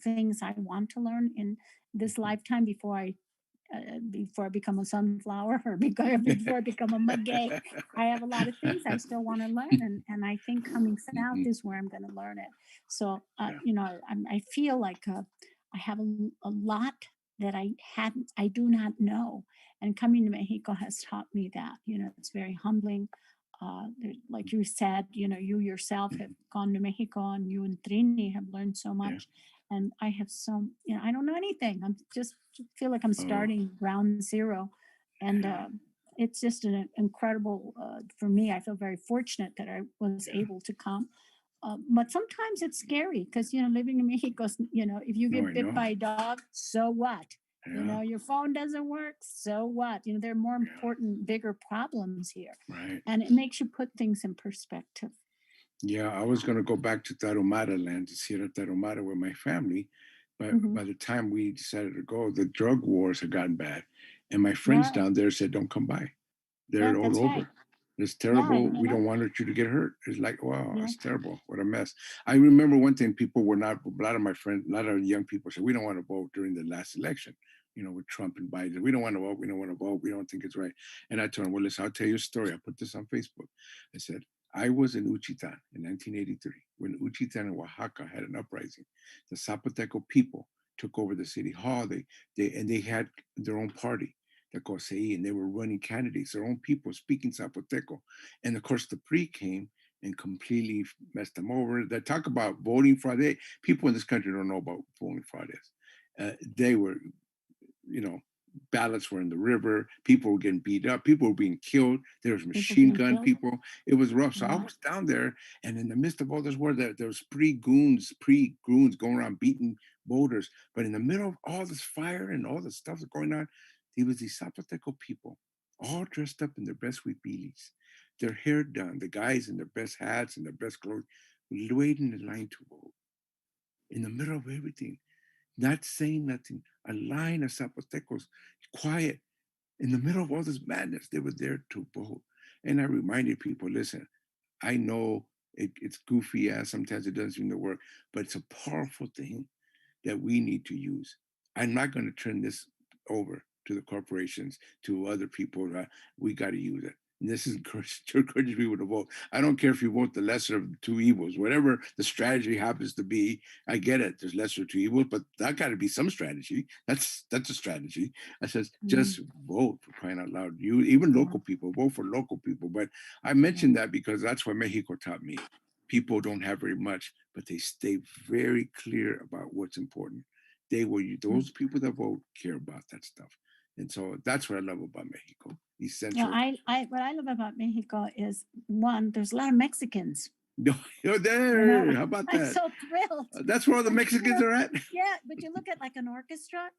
things I want to learn in this Mhm. lifetime before I become a sunflower or before I become a mugge. I have a lot of things I still want to learn, and I think coming south Mhm. is where I'm going to learn it. So, Yeah. you know, I feel like I have a lot that I do not know, and coming to Mexico has taught me that. You know, it's very humbling. Like you said, you know, you yourself have Mhm. gone to Mexico, and you and Trini have learned so Yeah. much, and I have so, you know, I don't know anything. I'm just feel like I'm Oh, starting ground zero, and yeah. it's just an incredible for me. I feel very fortunate that I was Yeah. able to come. But sometimes it's scary because, you know, living in Mexico, you know, if you No, I get bit know. by a dog, so what? You Yeah. know, your phone doesn't work, so what? You know, there are more Yeah. important, bigger problems here, Right. and it makes you put things in perspective. Yeah, I was gonna go back to Tarahumara land, to Sierra Tarahumara with my family, but Hmm. by the time we decided to go, the drug wars had gotten bad, and my friends Yeah, down there said, "Don't come by. yeah, They're all that's right. over. It's Yeah, terrible. you We know, don't want you to get hurt." It's like, wow, yeah, it's terrible. What a mess. I remember one thing: people were not. A lot of my friends, a lot of young people said, "We don't want to vote during the last election." You know, with Trump and Biden, we don't want to vote. We don't want to vote. We don't think it's right. And I told them, "Well, listen, I'll tell you a story. I put this on Facebook." I said, I was in Uchitan in 1983 when Uchitan and Oaxaca had an uprising. The Zapoteco people took over the city hall. They had their own party, the COSEI, and they were running candidates, their own people speaking Zapoteco. And of course, the PRI came and completely messed them over. They talk about voting fraud. People in this country don't know about voting fraud is. They were, you know, ballots were in the river. People were getting beat up. People were being killed. There was people machine being gun killed. people. It was rough. So I Yeah, was down there, and in the midst of all this war, there was pre-goons going around beating voters. But in the middle of all this fire and all the stuff that's going on, there was these Zapoteco people, all dressed up in their best huipilis, their hair done, the guys in their best hats and their best clothes, waiting in line to vote in the middle of everything, not saying nothing. A line of Zapotecos, quiet, in the middle of all this madness, they were there to vote. And I reminded people, listen, I know it's goofy ass, sometimes it doesn't seem to work, but it's a powerful thing that we need to use. I'm not going to turn this over to the corporations, to other people. We got to use it. And this is encourage people to vote. I don't care if you vote the lesser of the two evils, whatever the strategy happens to be. I get it. There's lesser two evils, but that got to be some strategy. That's a strategy. I says mm, just vote, for crying out loud. You even yeah, local people vote for local people. But I yeah, mentioned that because that's what Mexico taught me. People don't have very much, but they stay very clear about what's important. mm. Those people that vote care about that stuff. And so that's what I love about Mexico. Well, Essential. what I love about Mexico is, one, there's a lot of Mexicans. No, you're You know, there. How about I'm that? so thrilled. That's where all the I'm Mexicans thrilled. are at. Yeah, but you look at like an orchestra,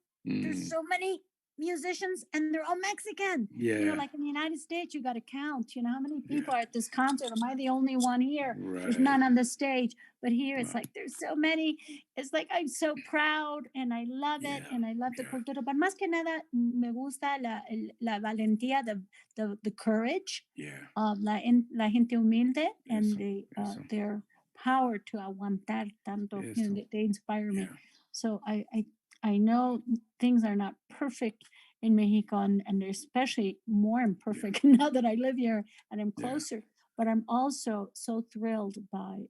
there's Mm, so many musicians and they're all Mexican. You know, yeah, like in the United States, you got to count, you know, how many yeah, people are at this concert? Am I the only one here? There's right. none on the stage. But here it's Wow. like there's so many. It's like I'm so proud and I love it Yeah, and I love the yeah, cultura. But más que nada, me gusta la valentía, the courage yeah. of la gente humilde and Eso, eso, their power to aguantar tanto. You know, eso. they inspire me. Yeah, So I know things are not perfect in Mexico, and they're especially more yeah, imperfect now that I live here and I'm yeah, closer. But I'm also so thrilled by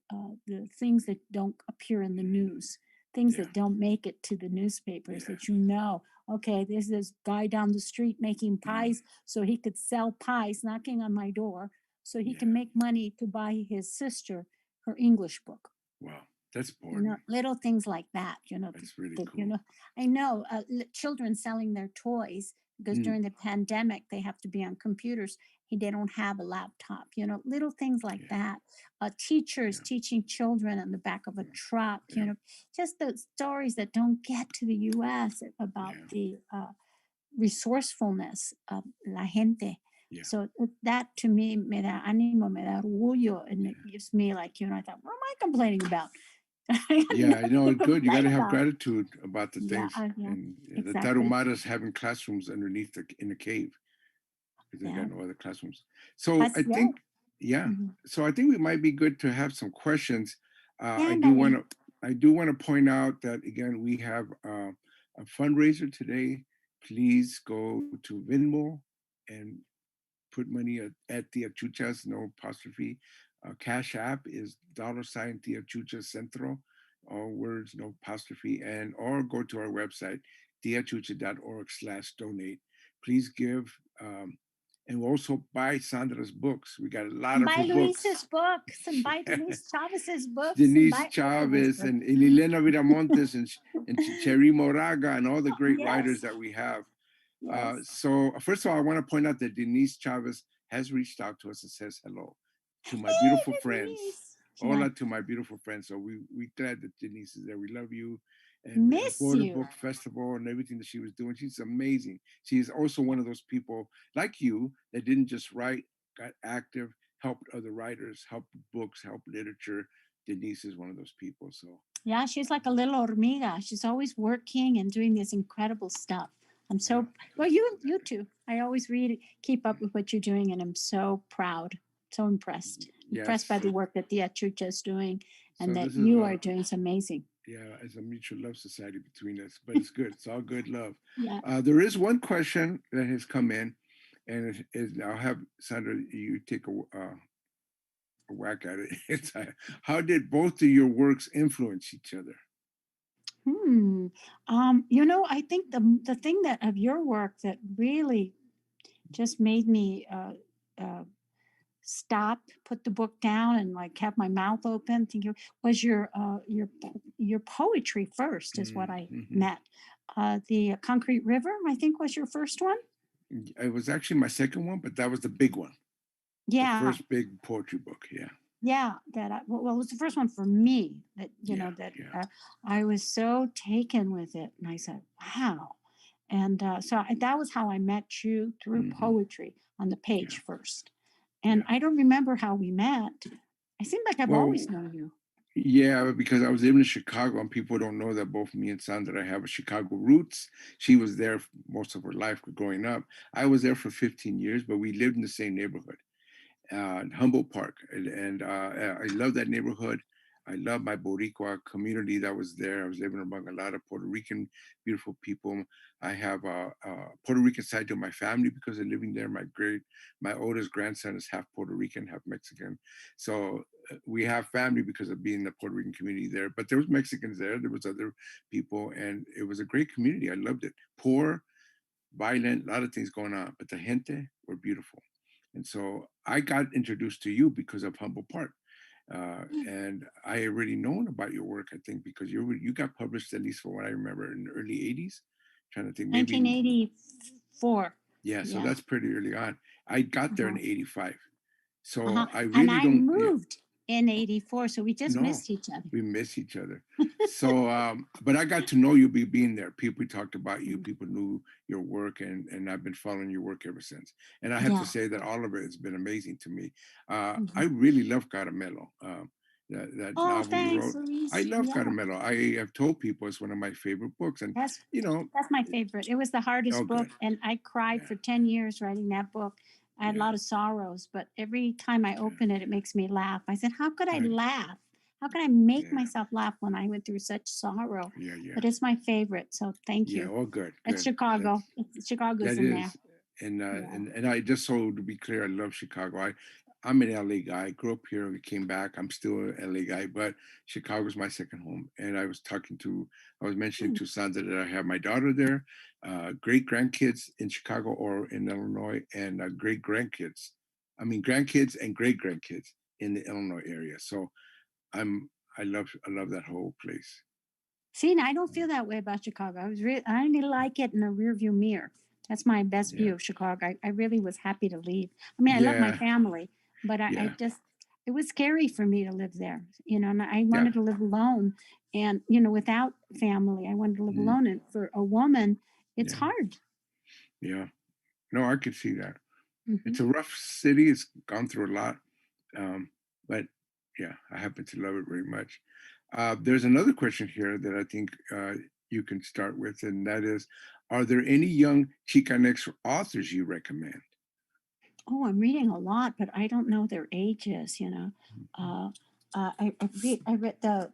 the things that don't appear in the news, things yeah, that don't make it to the newspapers. yeah. That you know, okay, there's this guy down the street making Mm, pies, so he could sell pies, knocking on my door, so he can yeah. make money to buy his sister her English book. Wow. That's You know, important. little things like that, That's really you cool. know, I know children selling their toys because Mm, during the pandemic they have to be on computers, they don't have a laptop, little things like yeah, that. Teachers yeah, teaching children on the back of a yeah, truck, yeah, just the stories that don't get to the US about yeah, the resourcefulness of la gente. yeah, So that to me me da ánimo, me da orgullo, and it yeah. gives me like, I thought, what am I complaining about? I got Yeah, you nothing know, to good. You got complain to have about. gratitude about the Yeah, things. yeah, And the exactly. Tarumaras having classrooms underneath in the cave because they Yeah, got no other classrooms. So I that's yeah. think, yeah. Mhm. So I think we might be good to have some questions. Yeah, I do want ándale. to, I do want to point out that again we have a fundraiser today. Please go to Venmo and put money at Tia Chucha's, no apostrophe. Cash App is $ Tia Chucha Centro, all words, no apostrophe, and or go to our website, tiachucha.org/donate. Please give, and also buy Sandra's books. We got a lot And of buy her books. Luis's books, and buy Denise Chavez's books, and Denise buy everyone's Chavez books. and Elena Viramontes and Cherry Moraga and all the great writers Yes, that we have. yes. So first of all, I want to point out that Denise Chavez has reached out to us and says hello to my beautiful Hey, friends. Denise. Yeah, Hola to my beautiful friends. So we glad that Denise is there. We love you. And miss Border you. Book Festival and everything that she was doing. She's amazing. She's also one of those people like you that didn't just write, got active, helped other writers, helped books, helped literature. Denise is one of those people. So Yeah, she's like a little hormiga. She's always working and doing this incredible stuff. I'm yeah, so well. You too. I always read, keep up with what you're doing, and I'm so proud, so impressed yes. by the work that the Chucha is doing, and So that this is you are doing. It's amazing. yeah, it's a mutual love society between us, but it's good. It's all good love. Yeah. There is one question that has come in, and I'll have Sandra you take a whack at it. It's how did both of your works influence each other? Hmm. I think the thing that of your work that really just made me uh, stop, put the book down, and like have my mouth open, thinking was your poetry first is what I Mm-hmm. met. The Concrete River, I think, was your first one. It was actually my second one, but that was the big one, the Yeah, first big poetry book. Yeah, yeah. Well, it was the first one for me. That yeah, that yeah. I was so taken with it, and I said, "Wow." And that was how I met you through Mm-hmm. poetry on the Yeah, page first. And yeah. I don't remember how we met. I seem like I've Well, always known you. yeah, because I was living in Chicago, and people don't know that both me and Sandra have a Chicago roots. She was there most of her life growing up. I was there for 15 years, but we lived in the same neighborhood, Humboldt Park, and I love that neighborhood. I love my Boricua community that was there. I was living among a lot of Puerto Rican, beautiful people. I have a Puerto Rican side to my family because of living there. My oldest grandson is half Puerto Rican, half Mexican. So we have family because of being in the Puerto Rican community there. But there was Mexicans there. There was other people, and it was a great community. I loved it. Poor, violent, a lot of things going on, but the gente were beautiful. And so I got introduced to you because of Humble Park. And I had already known about your work, I think, because you got published, at least from what I remember, in the early 80s. Trying to think, maybe, 1984. yeah, so Yeah. that's pretty early on. I got there in Uh-huh. 85. Uh-huh. So I And really I don't, yeah, moved in 84. So we just no, missed each other. we miss each other. So, but I got to know you being there. People talked about you. Mm. People knew your work, and I've been following your work ever since. And I have to Yeah. say that all of it has been amazing to me. I Mhm. really love Caramelo. That Oh, novel you thanks, wrote. I Luis. love Yeah. Caramelo. I have told people it's one of my favorite books, and That's you know, that's my favorite. It was the oh, hardest book, good, and I cried yeah, for 10 years writing that book. I had a yeah, lot of sorrows, but every time I yeah, open it, it makes me laugh. I said, how could I good, laugh? How could I make yeah, myself laugh when I went through such sorrow? yeah, yeah, But it's my favorite, so thank yeah. you. Oh, good, It's good. That's Chicago. Chicago's That in there. is, and Yeah. and I just so to be clear, I love Chicago. I'm an LA guy. I grew up here. We came back. I'm still an LA guy, but Chicago's my second home. And I was mentioning Hmm. to Sandra that I have my daughter there, great grandkids in Chicago or in Illinois, and great grandkids. I mean, grandkids and great grandkids in the Illinois area. So I'm I love that whole place. See, and I don't feel that way about Chicago. I only like it in a rearview mirror. That's my best Yeah. view of Chicago. I really was happy to leave. I mean, I love my Yeah. family, but I Yeah. just, it was scary for me to live there, and I Yeah. wanted to live alone and, without family. I wanted to live Mm, alone. And for a woman, it's yeah. hard. Yeah. No, I could see that. It's Hmm. a rough city. It's gone through a lot. Um, but yeah, I happen to love it very much. There's another question here that I think you can start with, and that is, are there any young Chicanx authors you recommend? Oh, I'm reading a lot, but I don't know their ages. Mhm. Uh, I read the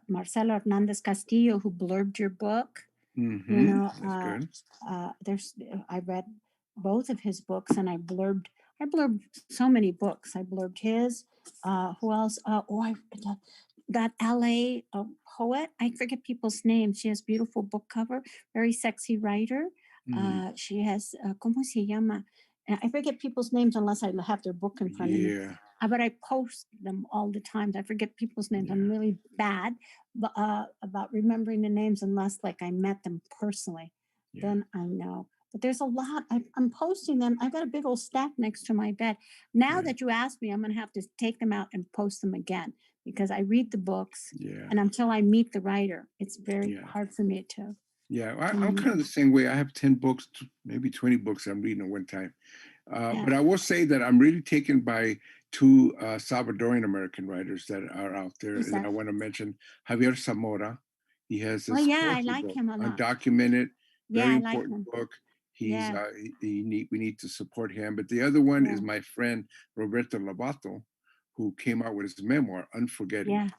Marcelo Hernandez Castillo who blurbed your book. You Mm-hmm. know, That's good. there's I read both of his books, and I blurbed so many books. I blurbed his. Who else? That LA poet. I forget people's names. She has beautiful book cover. Very sexy writer. Mm, She has ¿Cómo se llama? I forget people's names unless I have their book in front of me. yeah. But I post them all the time. I forget people's names. I'm Yeah. really bad about remembering the names unless like I met them personally. Yeah. Then I know. But there's a lot. I'm posting them. I've got a big old stack next to my bed. Now Right. that you asked me, I'm going to have to take them out and post them again because I read the books, Yeah. and until I meet the writer, it's very Yeah. hard for me to Yeah. I'm meet kind of the them. same way. I have 10 books, maybe 20 books I'm reading at one time. Yeah. But I will say that I'm really taken by two Salvadorian American writers that are out there Who's that I that? want to mention. Javier Zamora. He has Oh this yeah, I poetry like book, him a lot. Undocumented, Yeah, very I like important him. book. He's Yeah, we need to support him. But the other one is yeah, my friend Roberto Lavato, who came out with his memoir, Unforgetting. yeah.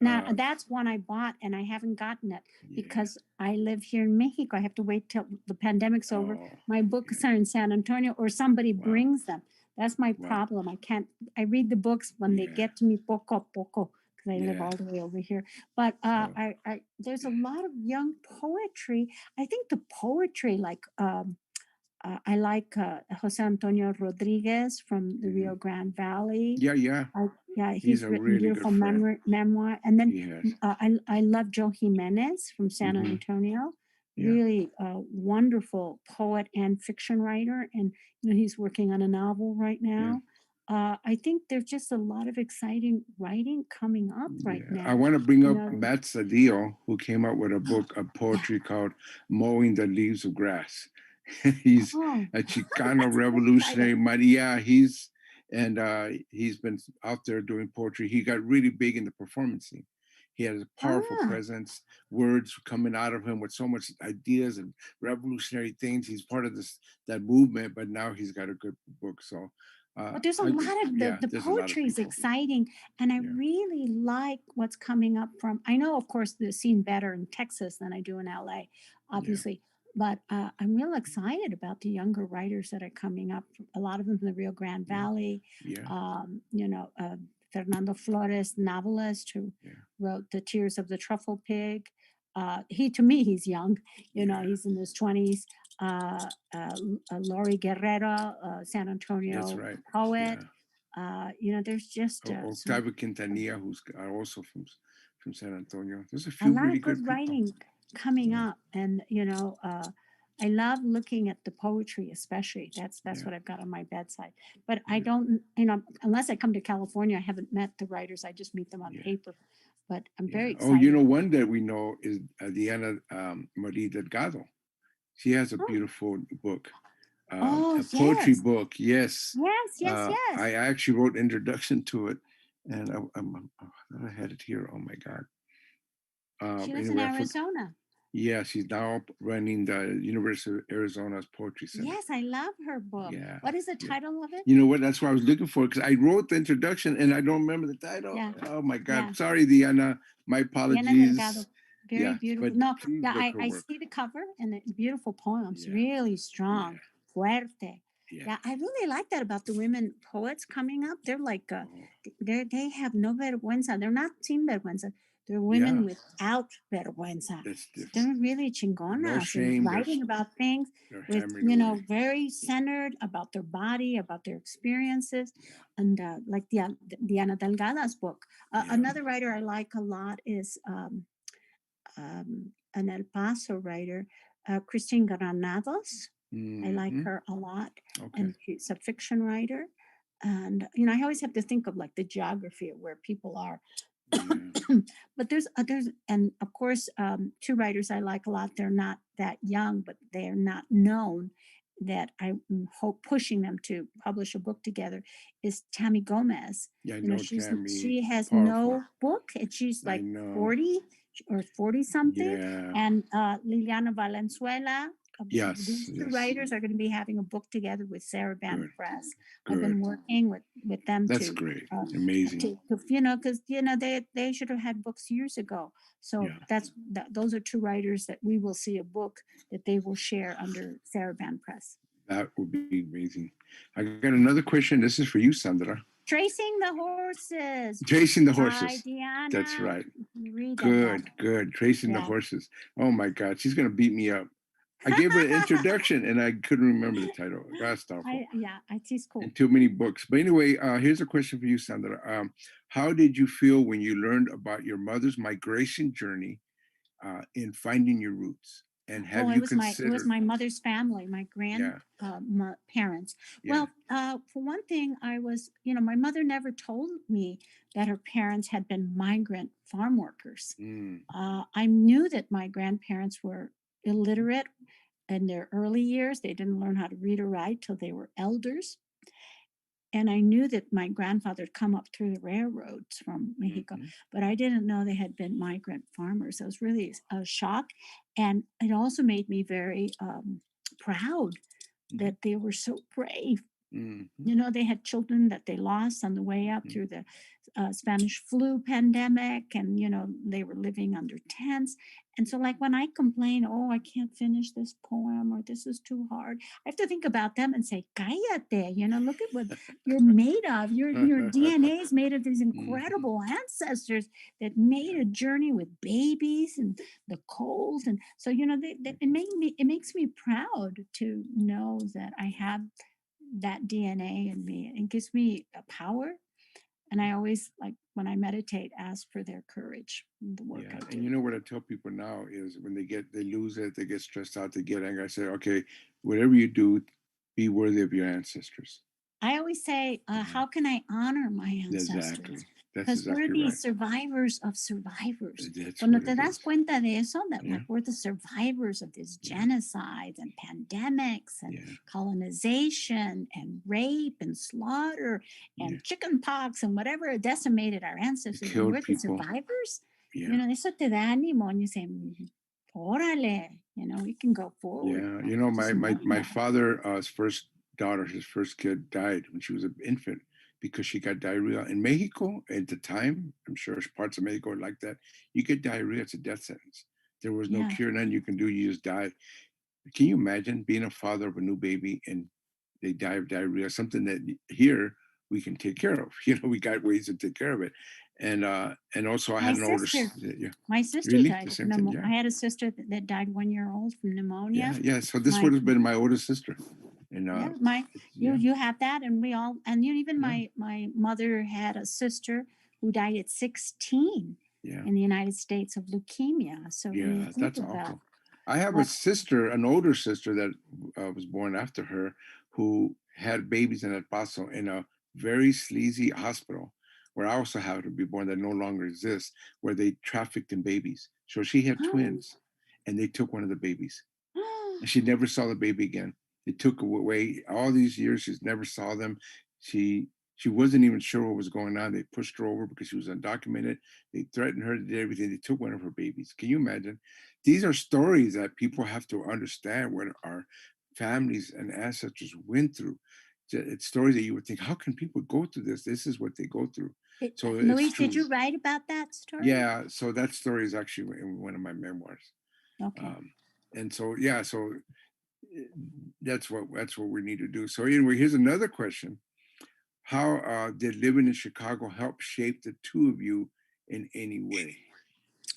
Now Uh, that's one I bought and I haven't gotten it yeah. because I live here in Mexico. I have to wait till the pandemic's over. Oh, My yeah. books are in San Antonio or somebody Wow. brings them. That's my Wow. problem. I can't. I read the books when they Yeah. get to me poco a poco because I live Yeah. all the way over here. But Oh, there's a lot of young poetry. I think the poetry I like Jose Antonio Rodriguez from the mhm. Rio Grande Valley. Yeah. Yeah. Yeah, He's he's a written really good beautiful friend. memoir. And then He has. I love Joe Jimenez from San Hmm. Antonio. Yeah. Really wonderful poet and fiction writer. And he's working on a novel right Yeah. now. I think there's just a lot of exciting writing coming up right Yeah, I now. want to bring You up know, Matt Sadillo, who came out with a book of yeah. poetry called "Mowing the Leaves of Grass." He's Oh, a Chicano that's a good title. revolutionary. Yeah, he's been out there doing poetry. He got really big in the performance scene. He has a powerful Ah, presence, words coming out of him with so much ideas and revolutionary things. He's part of that movement, but now he's got a good book. So, well, there's a lot of yeah, the there's a lot of poetry is people. exciting, and I Yeah, really like what's coming up from. I know, of course, the scene better in Texas than I do in LA, yeah, obviously, but I'm real excited about the younger writers that are coming up. A lot of them from the Rio Grande yeah, Valley. yeah, Fernando Flores, novelist who yeah. wrote The Tears of the Truffle Pig. To me, he's young. Yeah, He's in his 20s. Laurie Guerrero, San that's Antonio right. poet. Yeah. There's just some Octavio Quintanilla, who's also from San Antonio. There's a a few lot really of good good people. writing coming Yeah, up, and I love looking at the poetry, especially. That's yeah, what I've got on my bedside. But I yeah, don't, unless I come to California, I haven't met the writers. I just meet them on yeah, paper. But I'm yeah. very Oh, excited. one that we know is Diana Marie Delgado. She has a Oh, beautiful book, oh a poetry yes, book. Yes, yes, yes, yes. I actually wrote introduction to it, and I thought I had it here. Oh my God. She lives in Anyway, Arizona. yeah, she's now running the University of Arizona's Poetry Center. Yes, I love her book. Yeah, What is the yeah. title of it? You know what? That's what I was looking for because I wrote the introduction and I don't remember the title. Yeah, Oh my God. yeah. Sorry, Diana. My Diana Delgado, apologies. very Yeah, but beautiful. No, please yeah, look I, her I work. see the cover and it's beautiful poems, Yeah, really yeah, strong, fuerte. yeah. Yeah, I really like that about the women poets coming up. They're like, Oh, they have no vergüenza. They're not sin vergüenza. They're women yeah. without vergüenza. That's So different. they're really No chingonas and shame. writing about things They're with, hammering away. very centered about their body, about their experiences. And like Diana Delgada's book. Yeah, Another writer I like a lot is an El Paso writer, Christine Granados. I like Hmm. her a lot, Okay. and she's a fiction writer. And I always have to think of like the geography of where people are. Yeah. But there's and of course two writers I like a lot. They're not that young, but they're not known. That I hope pushing them to publish a book together is Tammy Gomez. Yeah, I know She Tammy. has Powerful. no book, and she's I like know. 40 or 40 something. Yeah. And Liliana Valenzuela. Yes. These two Yes. writers are going to be having a book together with Sarah Band Good. Press. I've Good. been working with them That's great. uh, Amazing. because they should have had books years ago. So Yeah. those are two writers that we will see a book that they will share under Sarah Band Press. That would be amazing. I got another question. This is for you, Sandra. Tracing the Horses Tracing the by horses. That's Diana. right. Read that Good, novel. good. Tracing the Yeah. horses. Oh my God, she's gonna beat me up. I gave her an introduction and I couldn't remember the title. That's awful. It's cool. And too many books. But anyway, here's a question for you, Sandra. How did you feel when you learned about your mother's migration journey in finding your roots? And have Oh, you it was considered? my mother's family, my Yeah, grandparents. yeah. Well, for one thing, my mother never told me that her parents had been migrant farm workers. Mm, I knew that my grandparents were illiterate in their early years. They didn't learn how to read or write till they were elders. And I knew that my grandfather had come up through the railroads from Mexico, mm-hmm, but I didn't know they had been migrant farmers. I was really a shock. And it also made me very proud mm-hmm, that they were so brave. mm-hmm, They had children that they lost on the way up mm-hmm. through the Spanish flu pandemic, and they were living under tents. And so, like when I complain, oh, I can't finish this poem or this is too hard, I have to think about them and say, cállate, look at what you're made of. Your DNA is made of these Mhm. incredible ancestors that made a journey with babies and the cold. And so, it makes me proud to know that I have that DNA in me. It gives me a power. And I always, like when I meditate, ask for their courage in the work Yeah, I and do. you know what I tell people now is when they lose it, they get stressed out, they get angry. I say, okay, whatever you do, be worthy of your ancestors. I always say, Yeah, how can I honor my ancestors? exactly. That's Because we're exactly the right. survivors of survivors. That's Cuando what te it das is. cuenta de eso, that Yeah, like we're the survivors of this yeah, genocides and pandemics and yeah, colonization and rape and slaughter yeah. and chicken pox and whatever decimated our It ancestors, and killed we're the people. survivors, Yeah, eso te da ánimo and you say, órale, we can go forward. yeah. You know, Just my imagine father's first daughter, his first kid, died when she was an infant because she got diarrhea in Mexico at the time. I'm sure parts of Mexico are like that. You get diarrhea, it's a death sentence. There was no yeah. cure, nothing you can do. You just die. Can you imagine being a father of a new baby and they die of diarrhea? Something that here we can take care of. You know, we got ways to take care of it. And also I My had an older. sister Yeah, My sister really died the of same thing. I Yeah, had a sister that died 1 year old from pneumonia. yeah, yeah. So this My would have been my older sister, and Yeah, my yeah, you have that, and we all, and even yeah, my mother had a sister who died at 16 yeah, in the United States of leukemia. So when you yeah. think That's about awful. I have a what, sister, an older sister that was born after her, who had babies in El Paso in a very sleazy hospital, where I also happened to be born that no longer exists, where they trafficked in babies. So she had twins, and they took one of the babies, and she never saw the baby again. They took away all these years. She never saw them. She wasn't even sure what was going on. They pushed her over because she was undocumented. They threatened her. They did everything. They took one of her babies. Can you imagine? These are stories that people have to understand what our families and ancestors went through. It's stories that you would think, how can people go through this? This is what they go through. So it's Luis, did true. you write about that story? Yeah. So that story is actually in one of my memoirs. Okay. Um, and so yeah, so that's what we need to do. So anyway, here's another question: how did living in Chicago help shape the two of you in any way?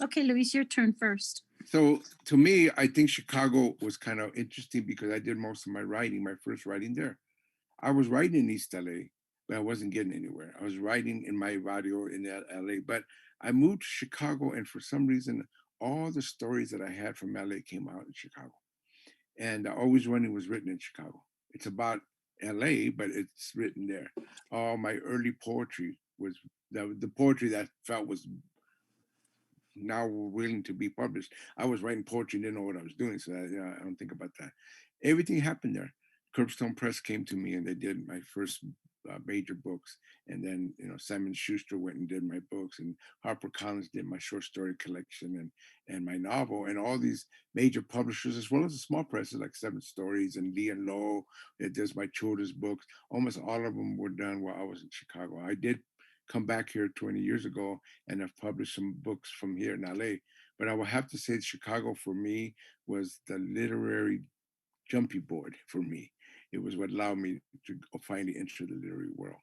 Okay, Luis, your turn first. So to me, I think Chicago was kind of interesting because I did most of my writing, my first writing there. I was writing in East LA, but I wasn't getting anywhere. I was writing in my radio in LA, but I moved to Chicago, and for some reason, all the stories that I had from LA came out in Chicago. and Always Running was written in Chicago. It's about L.A., but it's written there. All my early poetry was the poetry that I felt was now willing to be published. I was writing poetry and didn't know what I was doing, so I don't think about that. Everything happened there. Curbstone Press came to me and they did my first major books, and then Simon Schuster went and did my books, and HarperCollins did my short story collection and my novel, and all these major publishers as well as the small presses like Seven Stories and Lee and Low that does my children's books. Almost all of them were done while I was in Chicago. I did come back here 20 years ago and I've published some books from here in LA. But I will have to say Chicago for me was the literary jumpy board for me. It was what allowed me to finally enter the literary world.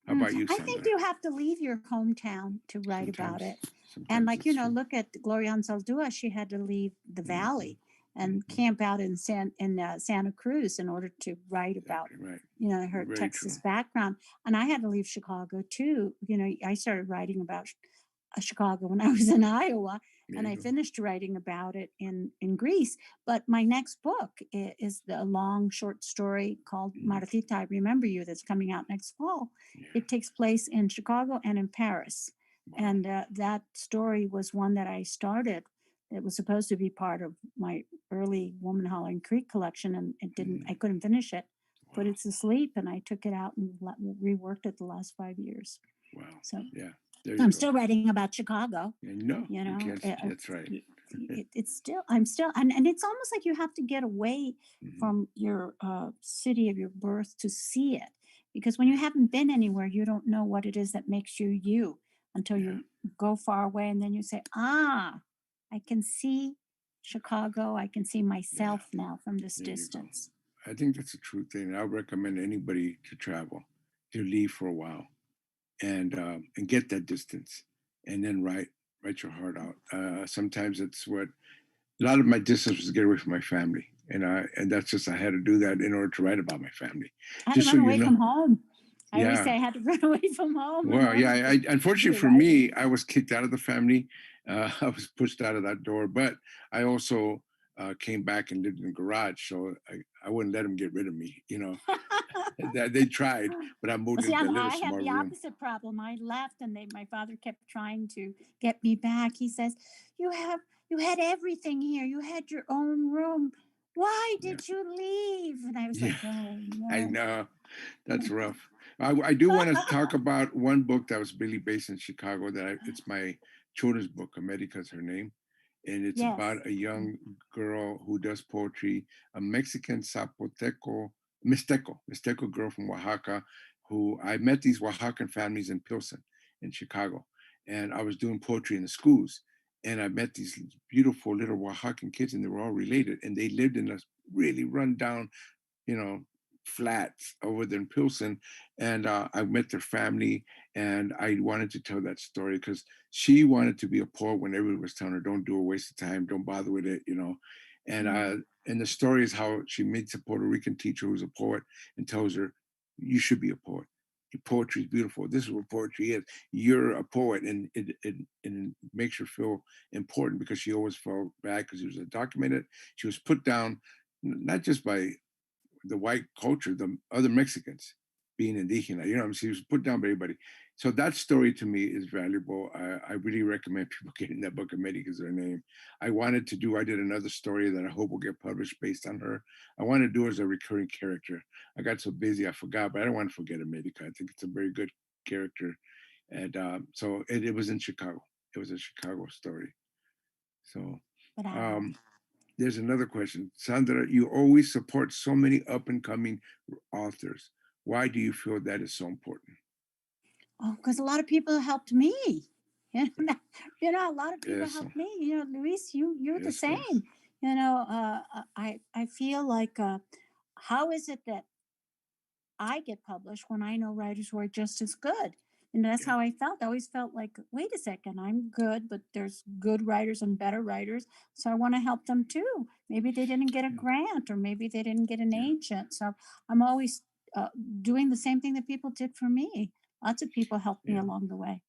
How about you, I think Sandra? you have to leave your hometown to write about Sometimes, it. And sometimes like, it's true. look at Gloria Anzaldúa. She had to leave the valley and camp out in Santa Cruz in order to write about, Exactly right. her Very Texas true. background. And I had to leave Chicago too. I started writing about Chicago when I was in Iowa, There and you I go. finished writing about it in Greece. But my next book is the long short story called Martita, I Remember You, that's coming out next fall. Yeah. It takes place in Chicago and in Paris. Wow. And that story was one that I started. It was supposed to be part of my early Woman Hollering Creek collection, and it didn't. I couldn't finish it. Put it to sleep, and I took it out and reworked it the last 5 years. Wow. So Yeah. There you I'm go. still writing about Chicago. And no, You you know, can't. That's right. it's still, I'm still, and it's almost like you have to get away from your city of your birth to see it. Because when you haven't been anywhere, you don't know what it is that makes you you until Yeah. you go far away, and then you say, ah, I can see Chicago. I can see myself now from this There you go. distance. I think that's a true thing. I would recommend anybody to travel, to leave for a while, and get that distance, and then write your heart out. Sometimes it's what a lot of my distance was to get away from my family, and that's just I had to do that in order to write about my family. I had to Just so run you away know, from home. I always yeah. say I had to run away from home in Well, order yeah. to Unfortunately do for writing. me, I was kicked out of the family. I was pushed out of that door, but I also came back and lived in the garage, so I wouldn't let them get rid of me. They tried, but I moved Well, see, into a little I had small the room. opposite problem. I left, and my father kept trying to get me back. He says, you had everything here. You had your own room. Why Yeah, did you leave?" And I was yeah. like, "Oh I no." know. That's rough. I do want to talk about one book that was really based in Chicago. It's my children's book. America's her name, and it's Yes. about a young girl who does poetry, a Mexican Mixteco girl from Oaxaca, who I met these Oaxacan families in Pilsen, in Chicago, and I was doing poetry in the schools, and I met these beautiful little Oaxacan kids, and they were all related, and they lived in a really run down, you know, flats over there in Pilsen. And I met their family, and I wanted to tell that story because she wanted to be a poet when everybody was telling her, don't do a waste of time, don't bother with it. And the story is how she meets a Puerto Rican teacher who's a poet and tells her, you should be a poet. Your poetry is beautiful. This is what poetry is. You're a poet, and it makes her feel important because she always felt bad because she was undocumented. She was put down not just by the white culture, the other Mexicans being indigena. She was put down by everybody. So that story to me is valuable. I really recommend people getting that book. America's her name. I did another story that I hope will get published based on her. I want to do her as a recurring character. I got so busy, I forgot, but I don't want to forget America. I think it's a very good character. And so it was in Chicago. It was a Chicago story. So But there's another question. Sandra, you always support so many up and coming authors. Why do you feel that is so important? because a lot of people helped me. A lot of people Eso, helped me. Luis, you're the eso same. es. I feel like, how is it that I get published when I know writers who are just as good? And that's Yeah, how I felt. I always felt like, wait a second, I'm good, but there's good writers and better writers. So I want to help them too. Maybe they didn't get a yeah, grant, or maybe they didn't get an yeah. agent. So I'm always doing the same thing that people did for me. Lots of people helped me Yeah. along the way.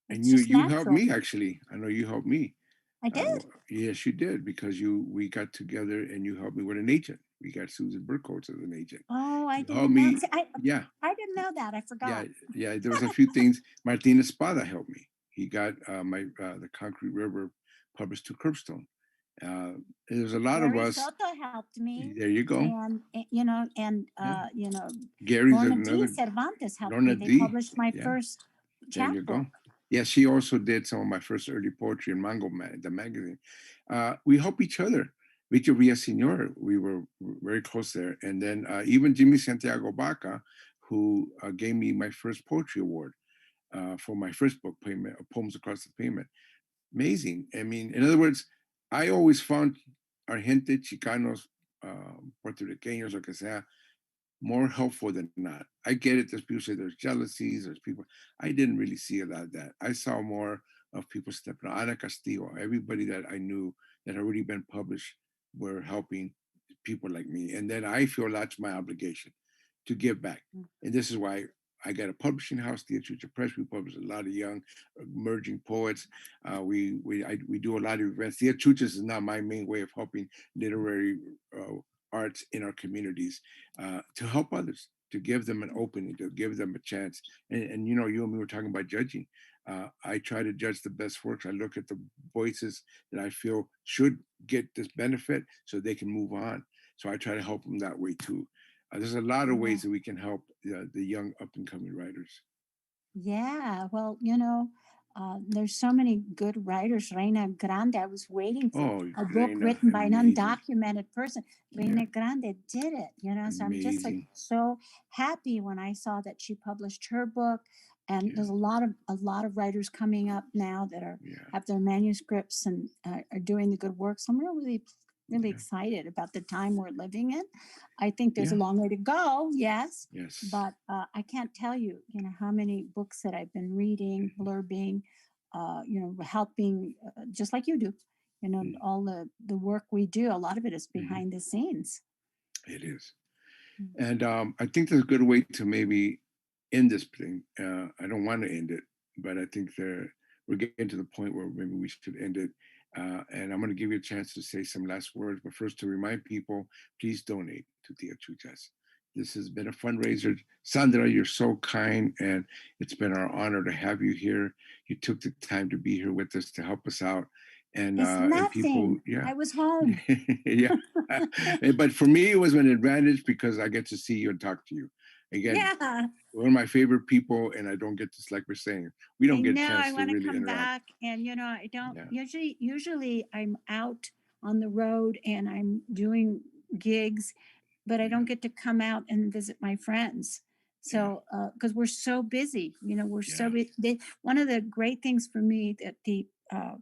And It's you just you helped natural. me actually. I know you helped me. I did. Yes, you did, because we got together and you helped me with an agent. We got Susan Burkholz as an agent. Oh, I You helped didn't know. me. See, Yeah, I didn't know that. I yeah, forgot. yeah. There was a few things. Martin Espada helped me. He got my the Concrete River published to Curbstone. Uh, there's a lot of Gary us. Soto helped me, There you go. and Yeah, you know, Gary's Lorna D. another. Cervantes helped Lorna me. They D. published my Yeah, first there you chapbook. go. Yeah, she also did some of my first early poetry in the magazine. We help each other. Victor Villaseñor, we were very close there. And then even Jimmy Santiago Baca, who gave me my first poetry award for my first book, Poems Across the Pavement. Amazing. I mean, in other words, I always found our gente, Chicanos, Puerto Ricanos, lo que sea, more helpful than not. I get it. There's people say there's jealousies, there's people. I didn't really see a lot of that. I saw more of people stepping out. Ana Castillo, everybody that I knew that had already been published were helping people like me. And then I feel that's my obligation to give back. Mm. And this is why I got a publishing house, the Chucha Press. We publish a lot of young, emerging poets. We do a lot of events. The Chuchas is not my main way of helping literary arts in our communities, to help others, to give them an opening, to give them a chance. And you know, you and me were talking about judging. I try to judge the best works. I look at the voices that I feel should get this benefit so they can move on. So I try to help them that way too. There's a lot of Yeah. ways that we can help the young up and coming writers. Yeah, well, there's so many good writers. Reina Grande, I was waiting for Oh, a book Reina, written by an amazing. undocumented person. Yeah, Reina Grande did it, so I'm just like amazing. so happy when I saw that she published her book. And Yeah, there's a lot of writers coming up now that are yeah, have their manuscripts and are doing the good work. So I'm really yeah, excited about the time we're living in. I think there's a yeah. long way to go, yes, Yes. but I can't tell you, how many books that I've been reading, Mhm, blurbing, helping, just like you do. mhm, All the work we do, a lot of it is mhm. behind the scenes. It is. Mm. And I think there's a good way to maybe end this thing. I don't want to end it, but I think we're getting to the point where maybe we should end it. And I'm going to give you a chance to say some last words. But first, to remind people, please donate to Tia Chuchas. This has been a fundraiser. Sandra, you're so kind, and it's been our honor to have you here. You took the time to be here with us to help us out, It's and people, nothing. yeah, I was home. yeah. But for me, it was an advantage because I get to see you and talk to you. Again, Yeah, one of my favorite people, and I don't get this, like we're saying, we I don't get a know. I chance to want to really come interact. back, and I don't Yeah, usually I'm out on the road and I'm doing gigs, but I yeah, don't get to come out and visit my friends. yeah, So, because we're so busy, we're so yeah, one of the great things for me that the uh,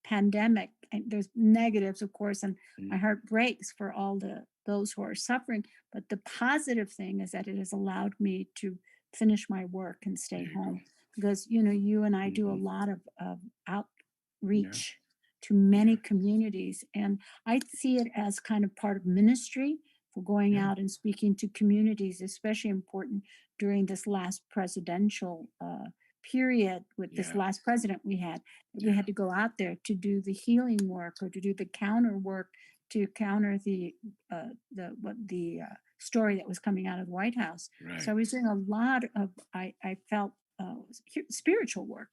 pandemic, and there's negatives, of course, and my mm, heart breaks for all those who are suffering. But the positive thing is that it has allowed me to finish my work and there stay you go. home because you and I do a Hmm. lot of Yeah, outreach to many yeah, communities, and I see it as kind of part of ministry for going yeah, out and speaking to communities, especially important during this last presidential period with this yeah, last president we had. We yeah. had to go out there to do the healing work or to do the counter work to counter the story that was coming out of the White House. So Right. I was doing a lot of I felt spiritual work,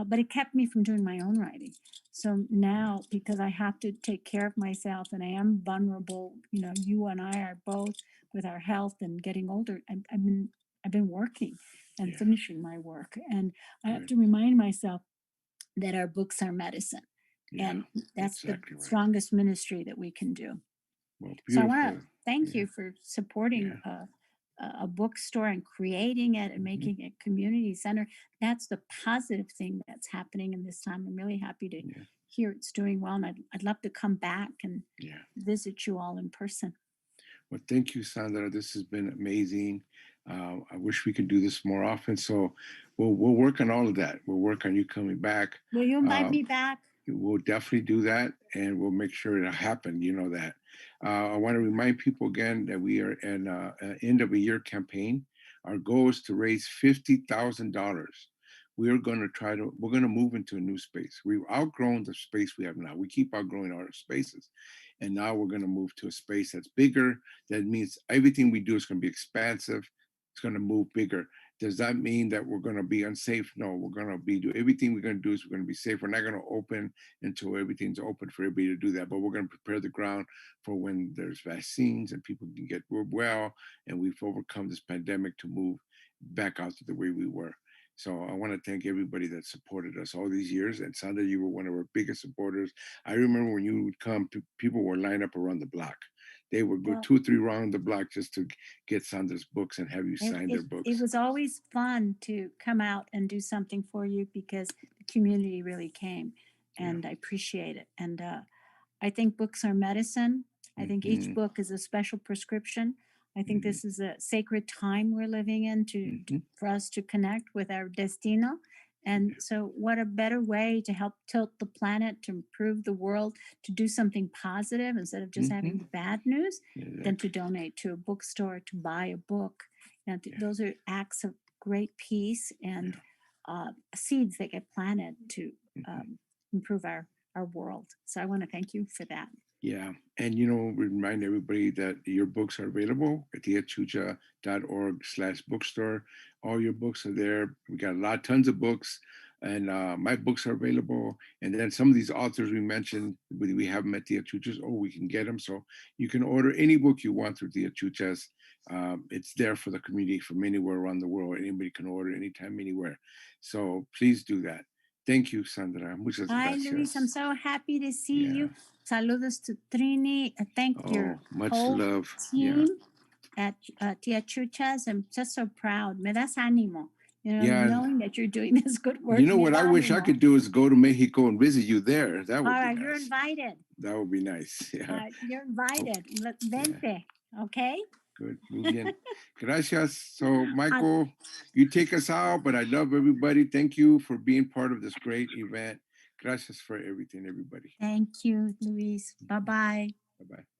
but it kept me from doing my own writing. So Yeah, now, because I have to take care of myself and I am vulnerable, you and I are both with our health and getting older. I've been working and yeah. finishing my work, and I have Good. to remind myself that our books are medicine. Yeah, And that's the exactly right. strongest ministry that we can do. Well, So I want beautiful. to thank Yeah, you for supporting yeah. a bookstore and creating it and Hmm. making it community center. That's the positive thing that's happening in this time. I'm really happy to Yeah, hear it's doing well. And I'd love to come back and yeah. visit you all in person. Well, thank you, Sandra. This has been amazing. I wish we could do this more often. So we'll work on all of that. We'll work on you coming back. Will you invite Um, me back? we'll definitely do that, and we'll make sure it'll happen. You know that. I want to remind people again that we are in an end of a year campaign. Our goal is to raise $50,000. we're going to move into a new space. We've outgrown the space we have now. We keep outgrowing our spaces. And now we're going to move to a space that's bigger. That means everything we do is going to be expansive. It's going to move bigger. Does that mean that we're going to be unsafe? No, we're going to be do everything we're going to do is we're going to be safe. We're not going to open until everything's open for everybody to do that. But we're going to prepare the ground for when there's vaccines and people can get well and we've overcome this pandemic to move back out to the way we were. So I want to thank everybody that supported us all these years. And Sandra, you were one of our biggest supporters. I remember when you would come, people were lined up around the block. They would go Well, 2 or 3 round the block just to get Sandra's books and have you it, sign it, their it books. was always fun to come out and do something for you because the community really came, Yeah. and I appreciate it. And I think books are medicine. I think each Mm-hmm. book is a special prescription. I think Mm-hmm. this is a sacred time we're living in Mm-hmm. for us to connect with our destino. And so, what a better way to help tilt the planet, to improve the world, to do something positive instead of just Mm-hmm. having bad news, than to Exactly. donate to a bookstore to buy a book. Now, Yeah. those are acts of great peace and Yeah. seeds that get planted to Mm-hmm. improve our world. So I want to thank you for that. Yeah. And, remind everybody that your books are available at tiachucha.org/bookstore. All your books are there. We got tons of books, and my books are available. And then some of these authors we mentioned, we have them at Tia Chucha's, or we can get them. So you can order any book you want through Tia Chucha's. It's there for the community from anywhere around the world. Anybody can order anytime, anywhere. So please do that. Thank you, Sandra. Muchas Hi, Luis. I'm gracias. so happy to see Yeah. you. Saludos to Trini. Thank your Oh, much whole love. Yeah. team at Tia Chuchas. I'm just so proud. Me das ánimo. Yeah. Knowing that you're doing this good You work, know me what I da wish I ánimo. could do is go to Mexico and visit you there. That All would be right, you're nice. invited. That would be nice. Yeah. You're Oh, invited. yeah. Vente. Okay. Good. Muy bien. Gracias. So, Michael, you take us out, but I love everybody. Thank you for being part of this great event. Gracias for everything, everybody. Thank you, Luis. Bye bye. Bye bye.